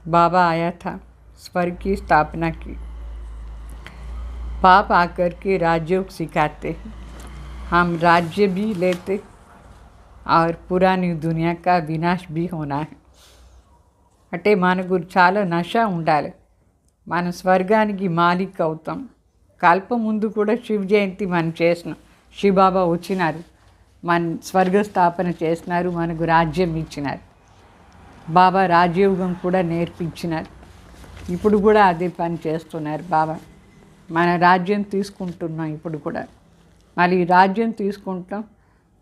बाबा आया था, स्वर्ग की स्थापना की। पाप आकर के राजयोग सिखाते हैं, हम राज्य भी लेते और पुरानी दुनिया का विनाश भी होना है। అంటే మనకు చాలా నష ఉండాలి. మనం స్వర్గానికి మాలిక్ అవుతాం. కల్ప ముందు కూడా శివ జయంతి మనం చేసినాం. శివబాబా వచ్చినారు, మన స్వర్గ స్థాపన చేసినారు, మనకు రాజ్యం ఇచ్చినారు. బాబా రాజయోగం కూడా నేర్పించినారు. ఇప్పుడు కూడా అదే పని చేస్తున్నారు బాబా. మన రాజ్యం తీసుకుంటున్నాం. ఇప్పుడు కూడా మళ్ళీ రాజ్యం తీసుకుంటాం.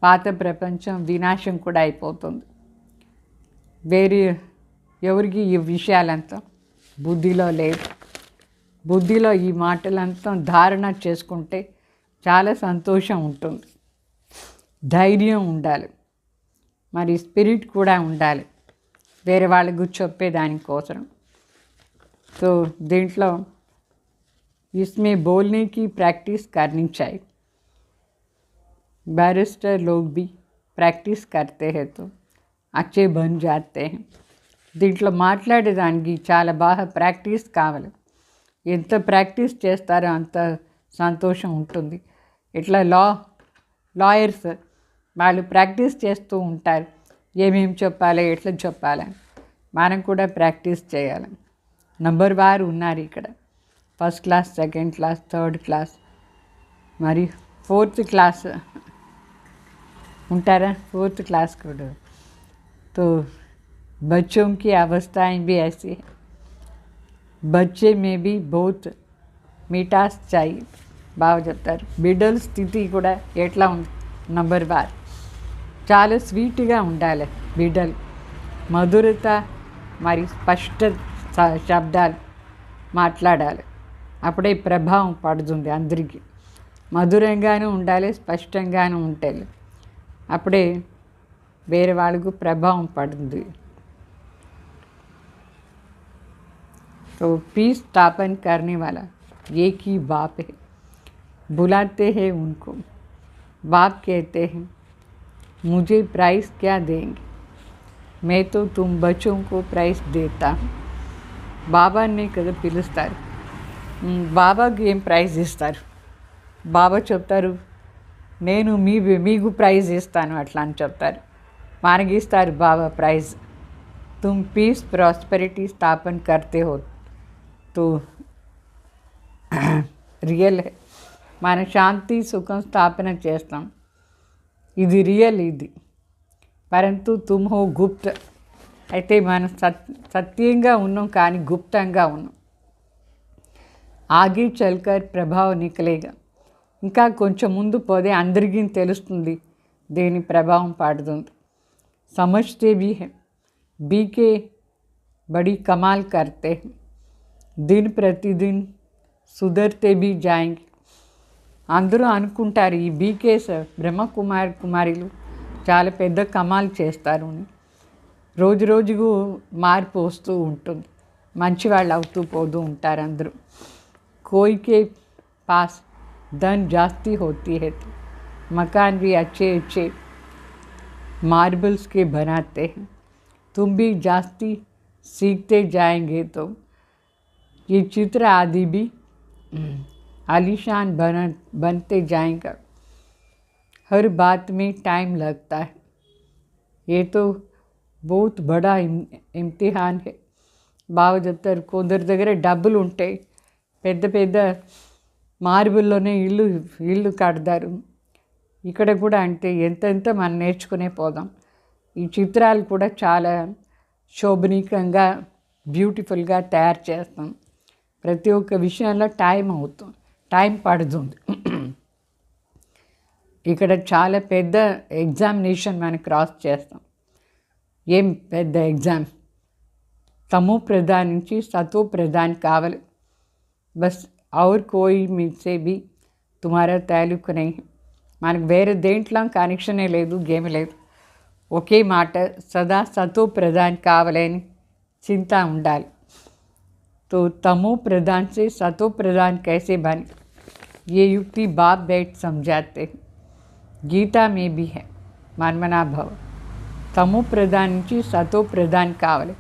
పాత ప్రపంచం వినాశం కూడా అయిపోతుంది. వేరే ఎవరికి ఈ విషయాలంతా బుద్ధిలో లేదు. బుద్ధిలో ఈ మాటలంతా ధారణ చేసుకుంటే చాలా సంతోషం ఉంటుంది. ధైర్యం ఉండాలి, మరి స్పిరిట్ కూడా ఉండాలి వేరే వాళ్ళకు చెప్పేదానికోసం. तो దీంట్లో इसमें बोलने की प्रैक्टिस करनी चाहिए। बैरिस्टर लोग भी प्रैक्टिस करते हैं तो अच्छे बन जाते हैं। దీంట్లో మాట్లాడేదానికి చాలా బాగా ప్రాక్టీస్ కావాలి. ఎంత ప్రాక్టీస్ చేస్తారో అంత సంతోషం ఉంటుంది. ఇట్లా లాయర్స్ వాళ్ళు ప్రాక్టీస్ చేస్తూ ఉంటారు, ఏమేమి చెప్పాలి, ఎట్లా చెప్పాలి. మనం కూడా ప్రాక్టీస్ చేయాలి. నంబర్ వారు ఉన్నారు ఇక్కడ, first class, second class, third class, మరి ఫోర్త్ క్లాస్ ఉంటారా, ఫోర్త్ క్లాస్ కూడా. तो बच्चों की अवस्थाएं भी ऐसी है, बच्चे में भी बहुत मिठास चाहिए. బాగా చెప్తారు. బిడ్డల స్థితి కూడా ఎట్లా ఉంది, నంబర్ వార్ చాలా స్వీట్గా ఉండాలి బిడ్డలు. మధురత మరి స్పష్ట శబ్దాలు మాట్లాడాలి, అప్పుడే ప్రభావం పడుతుంది అందరికీ. మధురంగానూ ఉండాలి, స్పష్టంగానూ ఉండాలి, అప్పుడే వేరే వాళ్ళకు ప్రభావం పడుతుంది. तो पीस स्थापन करने वाला एक ही बाप है, बुलाते हैं उनको, बाप कहते हैं मुझे प्राइस क्या देंगे, मैं तो तुम बच्चों को प्राइस देता हूँ. బాబాని కదా పిలుస్తారు. బాబాకి ఏం ప్రైజ్ ఇస్తారు? బాబా చెప్తారు నేను మీకు ప్రైజ్ ఇస్తాను అట్లా అని చెప్తారు. మనకి ఇస్తారు బాబా ప్రైజ్. तुम पीस प्रॉस्पेरिटी स्थापन करते हो तो రియల్ है. మన శాంతి సుఖం స్థాపన చేస్తాం, ఇది రియల్. ఇది పరంతు తుమ్ హో గుప్త. అయితే మనం సత్యంగా ఉన్నాం కానీ గుప్తంగా ఉన్నాం. ఆగే చల్కర్ ప్రభావం నికలేగా. ఇంకా కొంచెం ముందు పోతే అందరికీ తెలుస్తుంది దేని ప్రభావం పడుతుంది. సమజ్తే भी है, बीके बड़ी कमाल करते हैं, दिन प्रतिदिन सुधरते भी जाएंगे. అందరూ అనుకుంటారు ఈ బీకేస్ కుమారీలు చాలా పెద్ద కమాల్ చేస్తారు అని. రోజు రోజుకు మార్పు వస్తూ ఉంటుంది, మంచి వాళ్ళు అవుతూ పోతూ ఉంటారు అందరూ. కోయికే పాస్ ధన్ జాస్తి होती है तो मकान भी अच्छे अच्छे मार्बल्स के बनाते हैं. तुम भी जास्ती सीखते जाएंगे तो ये चित्र आदि भी आलीशान बनते जाएगा. हर बात में टाइम लगता है, ये तो बहुत बड़ा इम्तिहान है. బాగా చెప్తారు. కొందరి దగ్గర డబ్బులు ఉంటాయి, పెద్ద పెద్ద మార్బుల్లోనే ఇల్లు కడతారు. ఇక్కడ కూడా అంటే ఎంతెంత మనం నేర్చుకునే పోదాం. ఈ చిత్రాలు కూడా చాలా శోభనీకంగా బ్యూటిఫుల్గా తయారు చేస్తాం. ప్రతి ఒక్క విషయంలో టైం పడుతుంది. ఇక్కడ చాలా పెద్ద ఎగ్జామినేషన్ మనం క్రాస్ చేస్తాం. ఏం పెద్ద ఎగ్జామ్, తమో ప్రధాన్ నుంచి సతో ప్రధాన్ కావాలి. బస్ और कोई मुझसे भी तुम्हारा ताल्लुक नहीं. మనకు వేరే దేంట్లో కనెక్షనే లేదు, గేమ్ లేదు. ఒకే మాట సదా సతో ప్రధాన్ కావాలని చింత ఉండాలి. तो तमो प्रधान से सतो प्रधान कैसे बने, ये युक्ति बाप बैठ समझाते हैं. गीता में भी है మన్మనా భవ. తమో ప్రధాన్ నుంచి సతో ప్రధాన్ కావాలి.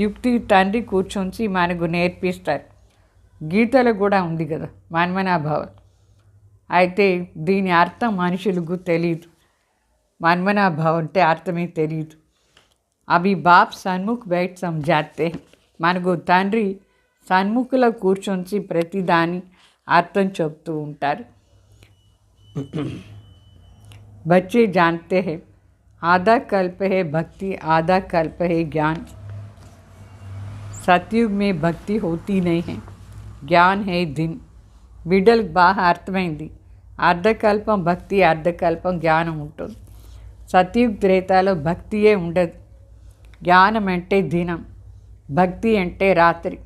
యుక్తి తండ్రి కూర్చొని మనకు నేర్పిస్తారు. గీతలో కూడా ఉంది కదా మన్మనా భవ. అయితే దీని అర్థం మనుషులకు తెలియదు. మన్మనా భవ అంటే అర్థమే తెలియదు. అవి బాప్ సన్ముఖ్ బయట సమజాతే. మనకు తండ్రి సన్ముఖులో కూర్చొని ప్రతిదాని అర్థం చెప్తూ ఉంటారు. बच्चे जानते हैं आधा कल्प है भक्ति, आधा कल्प है ज्ञान. सतयुग में भक्ति होती नहीं है, ज्ञान है दिन. బిడ్డలకు బాగా అర్థమైంది. అర్ధకల్పం భక్తి, అర్ధకల్పం జ్ఞానం ఉంటుంది. సతయుగ్ త్రేతాలో భక్తియే ఉండదు. జ్ఞానం అంటే దినం, భక్తి అంటే రాత్రి.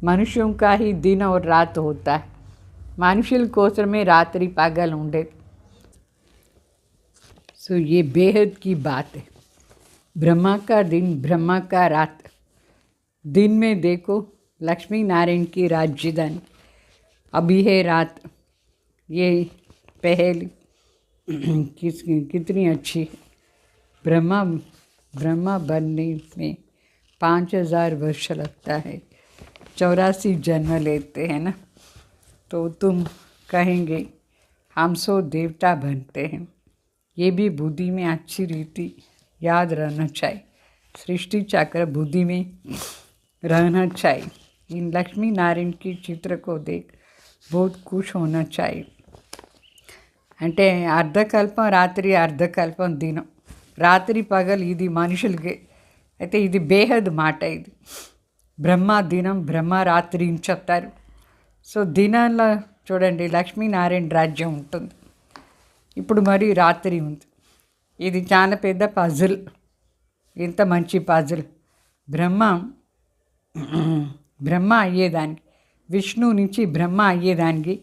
मनुष्यों का ही दिन और रात होता है. मनुष्य कोसमे रात्रि पागल ఉండేది. सो ये बेहद की बात है. ब्रह्मा का दिन, ब्रह्मा का रात. दिन में देखो लक्ष्मी नारायण की राजधानी, अभी है रात. ये पहली कितनी अच्छी है. ब्रह्मा बनने में 5000 वर्ष लगता है. 84 जन्म लेते हैं ना. तो तुम कहेंगे हम सो देवता बनते हैं. ये भी बुद्धि में अच्छी रीति याद रहना चाहिए. सृष्टि चक्र बुद्धि में रहना चाहिए. इन लक्ष्मी नारायण की चित्र को देख बहुत खुश होना चाहिए. అంటే అర్ధకల్పం రాత్రి, అర్ధకల్పం దినం. రాత్రి పగలు ఇది మనుషులకే. అయితే ఇది బేహద్ మాట. ఇది బ్రహ్మ దినం, బ్రహ్మ రాత్రి అని చెప్తారు. సో దినాల్లో చూడండి లక్ష్మీనారాయణ రాజ్యం ఉంటుంది. ఇప్పుడు మరి రాత్రి ఉంది. ఇది చాలా పెద్ద పజిల్. ఎంత మంచి పజిల్. బ్రహ్మ అయ్యేదానికి, విష్ణు నుంచి బ్రహ్మ అయ్యేదానికి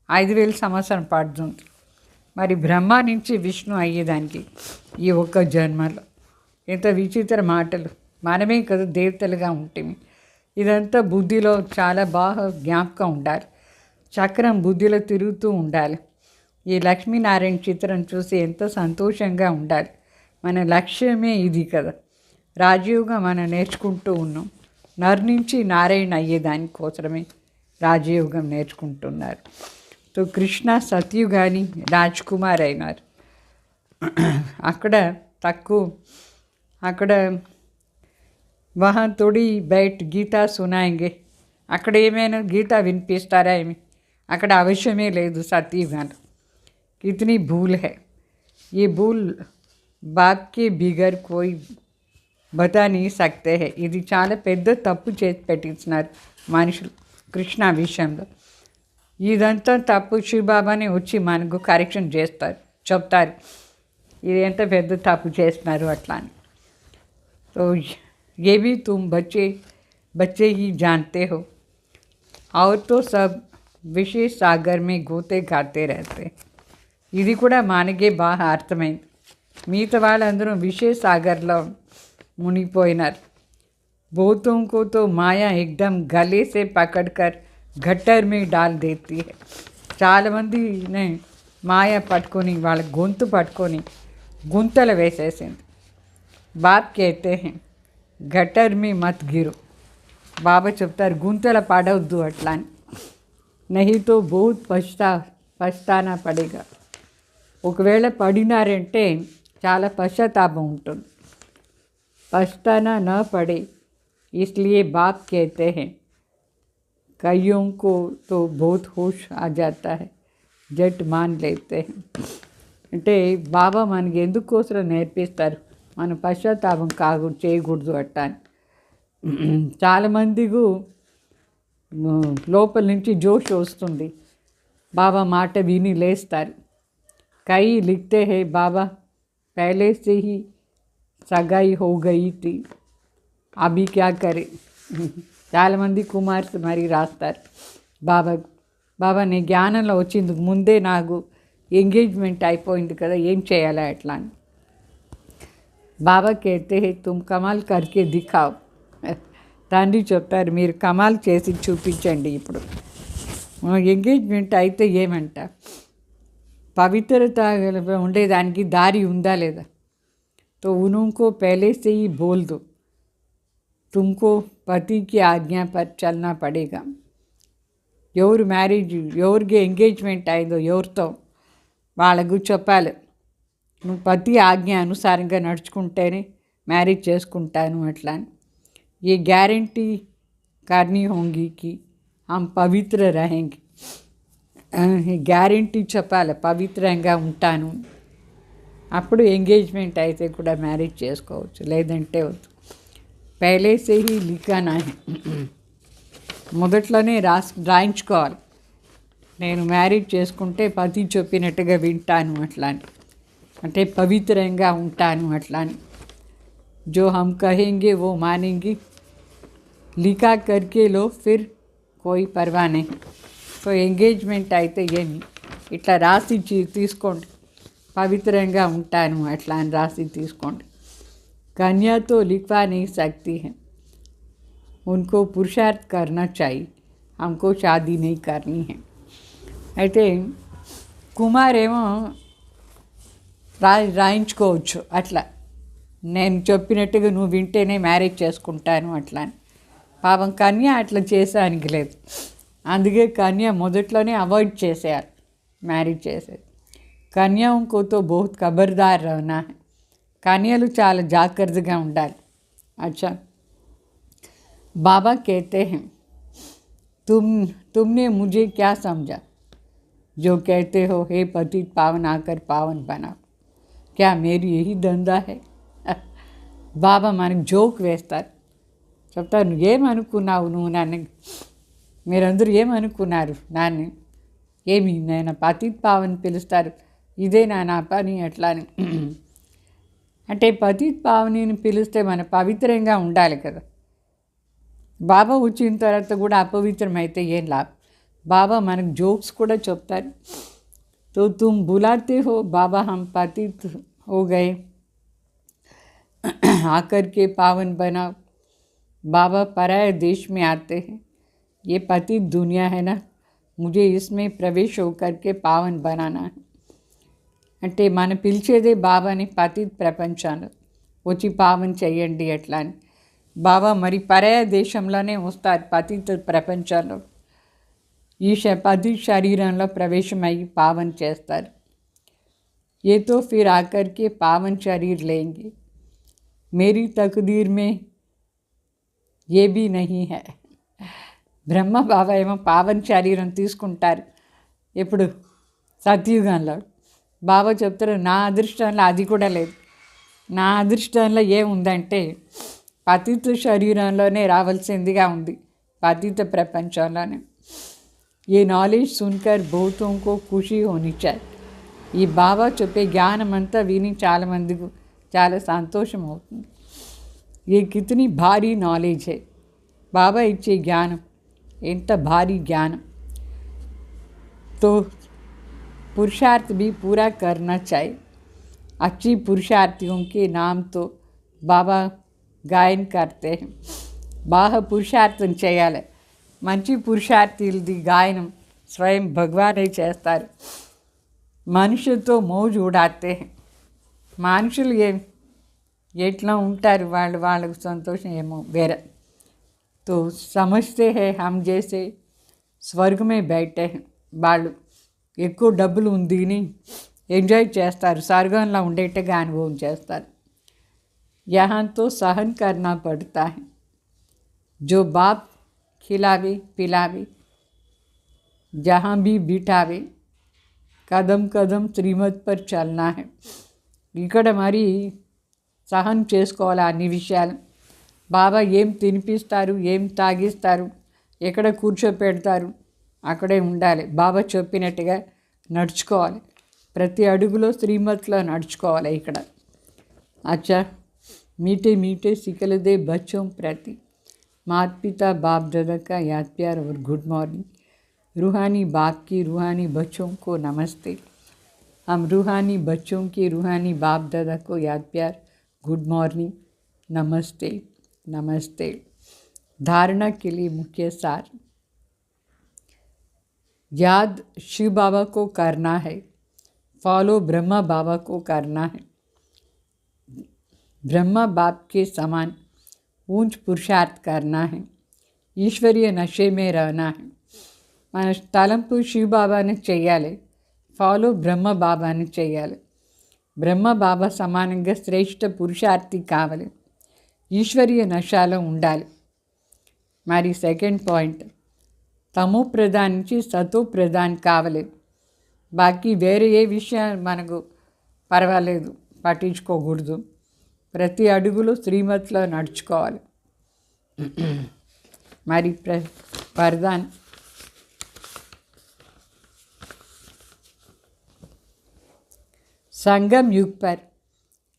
5000 సంవత్సరం పడుతుంది. మరి బ్రహ్మ నుంచి విష్ణు అయ్యేదానికి ఈ ఒక్క జన్మలో ఎంత విచిత్ర మాటలు. మనమే కదా దేవతలుగా ఉంటుంది. ఇదంతా బుద్ధిలో చాలా బాగా జ్ఞాపకం ఉండాలి. చక్రం బుద్ధిలో తిరుగుతూ ఉండాలి. ఈ లక్ష్మీనారాయణ చిత్రం చూసి ఎంతో సంతోషంగా ఉండాలి. మన లక్ష్యమే ఇది కదా. రాజయోగం మనం నేర్చుకుంటూ ఉన్నాం. నర్ నుంచి నారాయణ అయ్యేదానికోసమే రాజయోగం నేర్చుకుంటున్నారు. తో కృష్ణ సత్యుగాని రాజ్కుమార్ అయినారు. అక్కడ वहाँ थोड़ी बैठ गीता सुनाएंगे. అక్కడ ఏమైనా గీత వినిపిస్తారా ఏమి? అక్కడ అవశ్యమే లేదు సత్యుగాను. कितनी भूल है. ये भूल बाप के बिगर कोई बता नहीं सकते हैं. ఇది చాలా పెద్ద తప్పు చేసి పెట్టించినారు మనుషులు కృష్ణ విషయంలో. ఇదంతా తప్పు శివబాబానే వచ్చి మనకు కరెక్షన్ చేస్తారు, చెప్తారు ఇది ఎంత పెద్ద తప్పు చేస్తున్నారు అట్లా అని. तो ये भी तुम बच्चे ही जानते हो. और तो सब विशेष सागर में गोते खाते रहते. ఇది కూడా మనకే బాగా అర్థమైంది. మిగతా వాళ్ళందరూ విశేష సాగర్లో మునిగిపోయినారు. बहुतों को तो माया एकदम गले से पकड़कर गट्टर में डाल देती है. చాలామందిని మాయ పట్టుకొని వాళ్ళ గొంతు పట్టుకొని గుంతలు వేసేసింది. బాప్ कहते हैं గటర్ మీ మత్ గిరు. బాబా చెప్తారు గుంతల పడవద్దు అట్లా అని. నహీ తో బహుత్ పछताना పడేగా. ఒకవేళ పడినారంటే చాలా పశ్చాత్తాపం ఉంటుంది. पछताना न पड़े इसलिए बाप कहते हैं कईयों को तो बहुत होश आ जाता है, जट मान लेते हैं. అంటే బాబా మనకి ఎందుకోసం నేర్పిస్తారు మన పశ్చాత్తాపం చేయకూడదు అట్లా అని. చాలామందికి లోపల నుంచి జోష్ వస్తుంది. బాబా మాట విని లేస్తారు. కई लिखते हैं बाबा पहले से ही सगाई हो गई थी, अभी क्या करे. చాలామంది కుమార్స్ మరి రాస్తారు బాబా నీ జ్ఞానంలో వచ్చింది ముందే నాకు ఎంగేజ్మెంట్ అయిపోయింది కదా, ఏం చేయాలా ఎట్లా అని. బాబా कहते हैं तुम కమాల్ करके दिखाओ. తండ్రి చెప్తారు మీరు కమాల్ చేసి చూపించండి. ఇప్పుడు ఎంగేజ్మెంట్ అయితే ఏమంట, పవిత్రత ఉండేదానికి దారి ఉందా లేదా? तो उनको पहले से ही बोल दो तुमको पति की आज्ञा पर चलना पड़ेगा. ఎవరు మ్యారేజ్ ఎవరికి ఎంగేజ్మెంట్ అయిందో ఎవరితో వాళ్ళకు చెప్పాలి, నువ్వు పతి ఆజ్ఞ అనుసారంగా నడుచుకుంటేనే మ్యారేజ్ చేసుకుంటాను అట్లా అని. ये गारंटी करनी होगी कि हम पवित्र रहेंगे. గ్యారంటీ చెప్పాలి పవిత్రంగా ఉంటాను, అప్పుడు ఎంగేజ్మెంట్ అయితే కూడా మ్యారేజ్ చేసుకోవచ్చు, లేదంటే వద్దు. పహలే సే హీ లిఖానా హై, మొదట్లోనే రాయించుకోవాలి, నేను మ్యారేజ్ చేసుకుంటే పతి చెప్పినట్టుగా వింటాను అట్లా అని, అంటే పవిత్రంగా ఉంటాను అట్లా అని. जो हम कहेंगे वो मानेंगे, लिखा करके लो फिर कोई परवाह नहीं. సో ఎంగేజ్మెంట్ అయితే ఏమి ఇట్లా రాసి తీసుకోండి, పవిత్రంగా ఉంటాను అట్లా అని రాసి తీసుకోండి. కన్యాతో लिखवा नहीं सकती है, उनको पुरुषार्थ करना चाहिए, हमको शादी नहीं करनी है. అయితే కుమారేమో రాయించుకోవచ్చు అట్లా, నేను చెప్పినట్టుగా నువ్వు వింటేనే మ్యారేజ్ చేసుకుంటాను అట్లా అని. పాపం కన్య అట్లా చేసానికి లేదు, అందుకే కన్య మొదట్లోనే అవాయిడ్ చేసేయాలి మ్యారేజ్ చేసేది. కన్యాకు తో బహుత్ ఖబర్దార్ రహనా హై, కన్యలు చాలా జాగ్రత్తగా ఉండాలి. అచ్చా బాబా कहते हैं तुमने मुझे क्या समझा जो कहते हो हे पतित पावन आकर पावन बनाओ, क्या मेरी यही धंधा है? బాబా మనకు జోక్ వేస్తారు, చెప్తారు ఏమనుకున్నావు నువ్వు నన్ను, మీరందరూ ఏమనుకున్నారు నాన్ని, ఏమి నేను పతిత్ పావన్ పిలుస్తారు, ఇదే నా పని ఎట్లా అని. అంటే పతిత్ పావనిని పిలిస్తే మన పవిత్రంగా ఉండాలి కదా. బాబా వచ్చిన తర్వాత కూడా అపవిత్రమైతే ఏం లాభం. బాబా మనకు జోక్స్ కూడా చెప్తారు. तो तुम बुलाते हो बाबा हम पतित हो गए, आकर के पावन बनाओ. बाबा पराये देश में आते हैं, ये पतित दुनिया है ना, मुझे इसमें प्रवेश होकर के पावन बनाना है. అంటే మన పిలిచేదే బాబాని పతిత్ ప్రపంచంలో వచ్చి పావన్ చేయండి ఎట్లా అని. బాబా మరి పరాయ దేశంలోనే వస్తారు పతిత్ ప్రపంచంలో, ఈ పతిత్ శరీరంలో ప్రవేశమయ్యి పావన్ చేస్తారు. ये तो फिर आकर के पावन शरीर लेंगे, मेरी तकदीर में ये भी नहीं है. బ్రహ్మ బాబా ఏమో పావన్ శరీరం తీసుకుంటారు ఇప్పుడు సత్యుగంలో. బాబా చెప్తారు నా అదృష్టంలో అది కూడా లేదు, నా అదృష్టంలో ఏముందంటే పతిత శరీరంలోనే రావాల్సిందిగా ఉంది, పతిత ప్రపంచంలోనే. ये नॉलेज सुनकर बहुतों को खुशी होनी चाहिए. ఈ బాబా చెప్పే జ్ఞానం అంతా విని చాలామందికి చాలా సంతోషం అవుతుంది. ये कितनी भारी नॉलेज है, బాబా ఇచ్చే జ్ఞానం ఎంత భారీ జ్ఞానం. तो पुरुषार्थ भी पूरा करना चाहिए. अच्छी पुरुषार्थियों के नाम तो बाबा गायन करते हैं. బాగా పురుషార్థం చేయాలి, మంచి పురుషార్థులది గాయనం స్వయం భగవానే చేస్తారు. మనుషులతో మౌజు ఉడాతే, మనుషులు ఎట్లా ఉంటారు వాళ్ళకు సంతోషం ఏమో వేరే. तो समझते हैं हम जैसे स्वर्ग में बैठे हैं, వాళ్ళు ఎక్కువ డబ్బులు ఉందిని ఎంజాయ్ చేస్తారు, స్వర్గంలో ఉండేట్టుగా అనుభవం చేస్తారు. यहाँ तो सहन करना पड़ता है, जो बाप खिलावे पिलावे जहाँ भी बिठावे, कदम कदम श्रीमत पर चलना है. ఇక్కడ మరి సహన్ చేసుకోవాలి అన్ని విషయాలు. బాబా ఏం తినిపిస్తారు, ఏం తాగిస్తారు, ఎక్కడ కూర్చోపెడతారు అక్కడే ఉండాలి. బాబా చెప్పినట్టుగా నడుచుకోవాలి, ప్రతి అడుగులో శ్రీమతిలో నడుచుకోవాలి ఇక్కడ. अच्छा मीठे मीठे सिकलदे बच्चों प्रति माता पिता बाप दादा का याद प्यार और गुड मॉर्निंग. रूहानी बाप की रूहानी बच्चों को नमस्ते. हम रूहानी बच्चों के रूहानी बाप दादा को याद प्यार गुड मॉर्निंग, नमस्ते नमस्ते। धारणा के लिए मुख्य सार, याद शिव बाबा को करना है, फॉलो ब्रह्मा बाबा को करना है। ब्रह्मा बाप के समान ऊंच पुरुषार्थ करना है, ईश्वरीय नशे में रहना है। మన తలంపు శివ బాబాని చెయ్యాలి, ఫాలో బ్రహ్మ బాబాని చెయ్యాలి। బ్రహ్మ బాబా సమానంగా శ్రేష్ఠ పురుషార్థి కావాలి, ఈశ్వరీయ నశాలో ఉండాలి। మరి సెకండ్ పాయింట్, తమో ప్రధాన్ నుంచి సతో ప్రధాన్ కావాలి। బాకీ వేరే ఏ విషయాలు మనకు పర్వాలేదు, పట్టించుకోకూడదు। ప్రతి అడుగులో శ్రీమతిలో నడుచుకోవాలి। మరి ప్రధాన్ संगम युग पर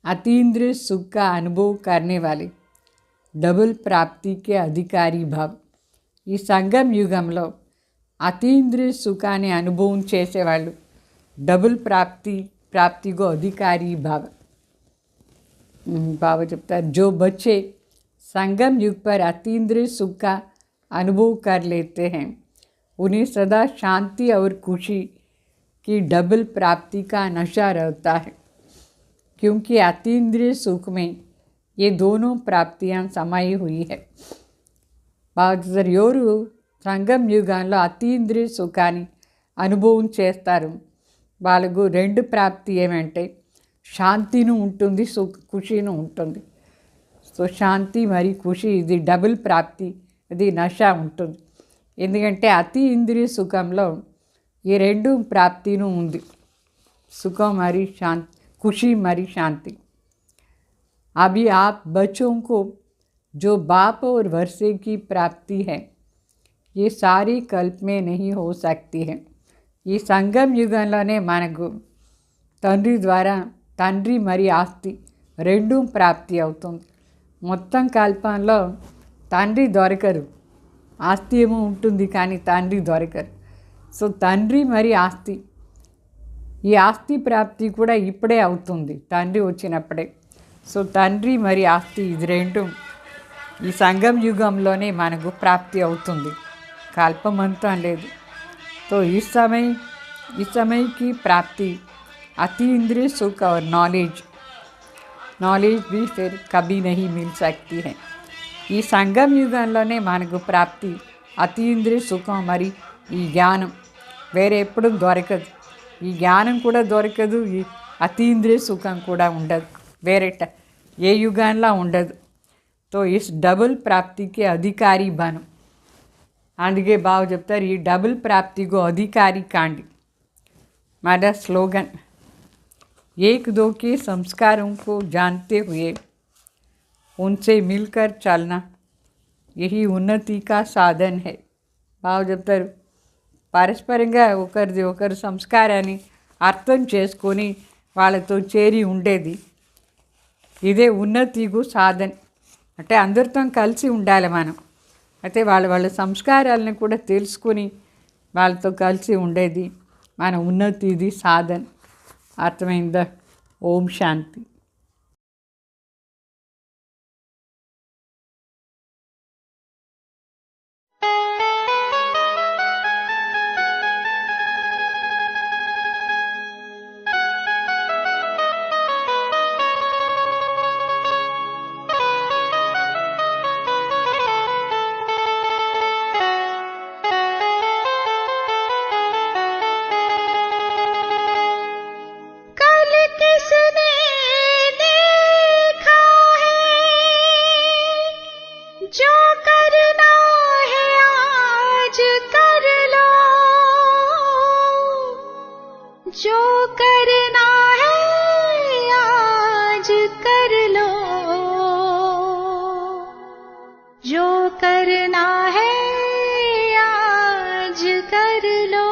अतीन्द्रिय सुख का अनुभव करने वाले डबल प्राप्ति के अधिकारी भाव। ఈ సంగం యుగంలో అతీంద్రియ సుఖాన్ని అనుభవం చేసేవాళ్ళు డబుల్ ప్రాప్తికు అధికారి భావ। బాబా చెప్తారు, जो बच्चे संगम युग पर अतीन्द्रिय सुख का अनुभव कर लेते हैं उन्हें सदा शांति और खुशी की डबल प्राप्ति का नशा रहता है, क्योंकि अतीन्द्रिय सुख में ये दोनों प्राप्तियां समाई हुई है। ఎవరు సంగం యుగంలో అతీంద్రియ సుఖాన్ని అనుభవం చేస్తారు వాళ్ళకు రెండు ప్రాప్తి ఏమంటే శాంతిను ఉంటుంది, ఖుషీను ఉంటుంది। సో శాంతి మరియు ఖుషి ఇది డబుల్ ప్రాప్తి, ఇది నష ఉంటుంది। ఎందుకంటే అతి ఇంద్రియ సుఖంలో ఈ రెండు ప్రాప్తిను ఉంది, सुखम मरी शांति, खुशी मरी शांति। अभी आप बच्चों को जो बाप और वर्षे की प्राप्ति है ये सारी कल्प में नहीं हो सकती है। ఈ సంగం యుగంలోనే మనకు తండ్రి ద్వారా తండ్రి మరి ఆస్తి రెండు ప్రాప్తి అవుతుంది। మొత్తం కల్పంలో తండ్రి దొరకరు, ఆస్తి ఏమో ఉంటుంది కానీ తండ్రి దొరకరు। సో తండ్రి మరి ఆస్తి, ఈ ఆస్తి ప్రాప్తి కూడా ఇప్పుడే అవుతుంది, తండ్రి వచ్చినప్పుడే। సో తండ్రి మరి ఆస్తి ఇది రెండు ఈ సంగం యుగంలోనే మనకు ప్రాప్తి అవుతుంది, కల్పమంతం లేదు। तो इस समय की प्राप्ति अति इंद्रिय सुख और नॉलेज भी फिर कभी नहीं मिल सकती है। ఈ సంగం యుగంలోనే మనకు ప్రాప్తి అతి ఇంద్రియ సుఖం మరి ఈ జ్ఞానం వేరే ఎప్పుడు దొరకదు। ఈ జ్ఞానం కూడా దొరకదు, ఈ అతీంద్రియ సుఖం కూడా ఉండదు, వేరే ఏ యుగంలో ఉండదు। तो इस डबल प्राप्ति के अधिकारी बनो। అందుకే బాబు చెప్తారు, ఈ డబుల్ ప్రాప్తికు అధికారి కాండి। हमारा स्लोगन, एक दो के संस्कारों को जानते हुए उनसे मिलकर चलना यही उन्नति का साधन है। బాబు చెప్తారు, పరస్పరంగా ఒకరిది ఒకరు సంస్కారాన్ని అర్థం చేసుకొని వాళ్ళతో చేరి ఉండేది ఇదే ఉన్నతికు సాధన। అంటే అందరితో కలిసి ఉండాలి మనం, అయితే వాళ్ళ సంస్కారాలను కూడా తెలుసుకొని వాళ్ళతో కలిసి ఉండేది మన ఉన్నతిది సాధన। అర్థమైందా? ఓం శాంతి। जो करना है आज कर लो, जो करना है आज कर लो।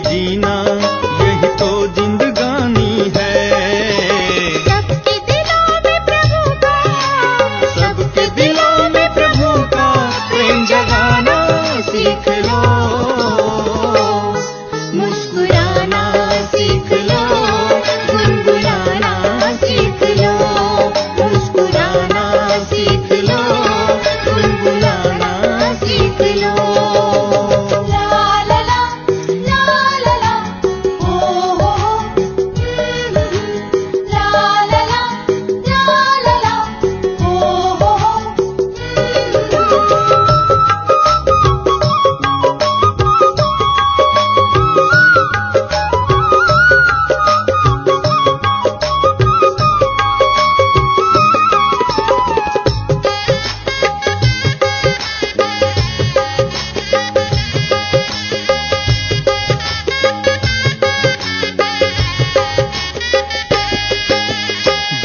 जीना यही तो जिंदगानी है। सबके दिलों में प्रभु का, सबके दिलों में प्रभु का प्रेम जगाना सीख लो, मुस्कुराना सीख लो, गुनगुनाना सीख लो, मुस्कुराना सीख लो, गुनगुनाना सीख लो। ला ला ला ला ला ला, ओ हो हो, ला ला ला ला ला ला, ओ हो हो।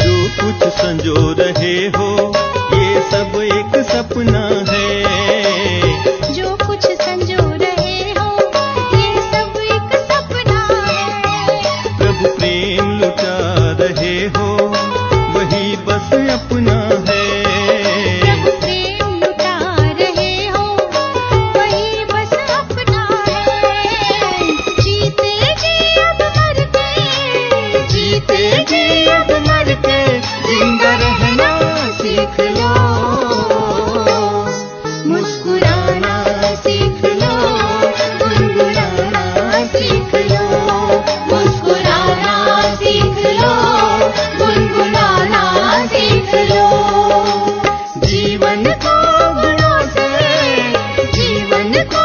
जो कुछ संजो रहे हो ये सब एक सपना है। जो कुछ संजो रहे हो ये सब एक सपना है। प्रभु प्रेम लुटा रहे हो वही बस अपना है। प्रभु प्रेम लुटा रहे हो वही बस अपना है। जीते जी अब मर के, जीते जी अब मर के जिंदा रहना सीख लो, मुस्कुराना सीख लो, गुनगुनाना सीख लो, मुस्कुराना सीख लो, गुनगुनाना सीख लो। जीवन को गुणों से, जीवन को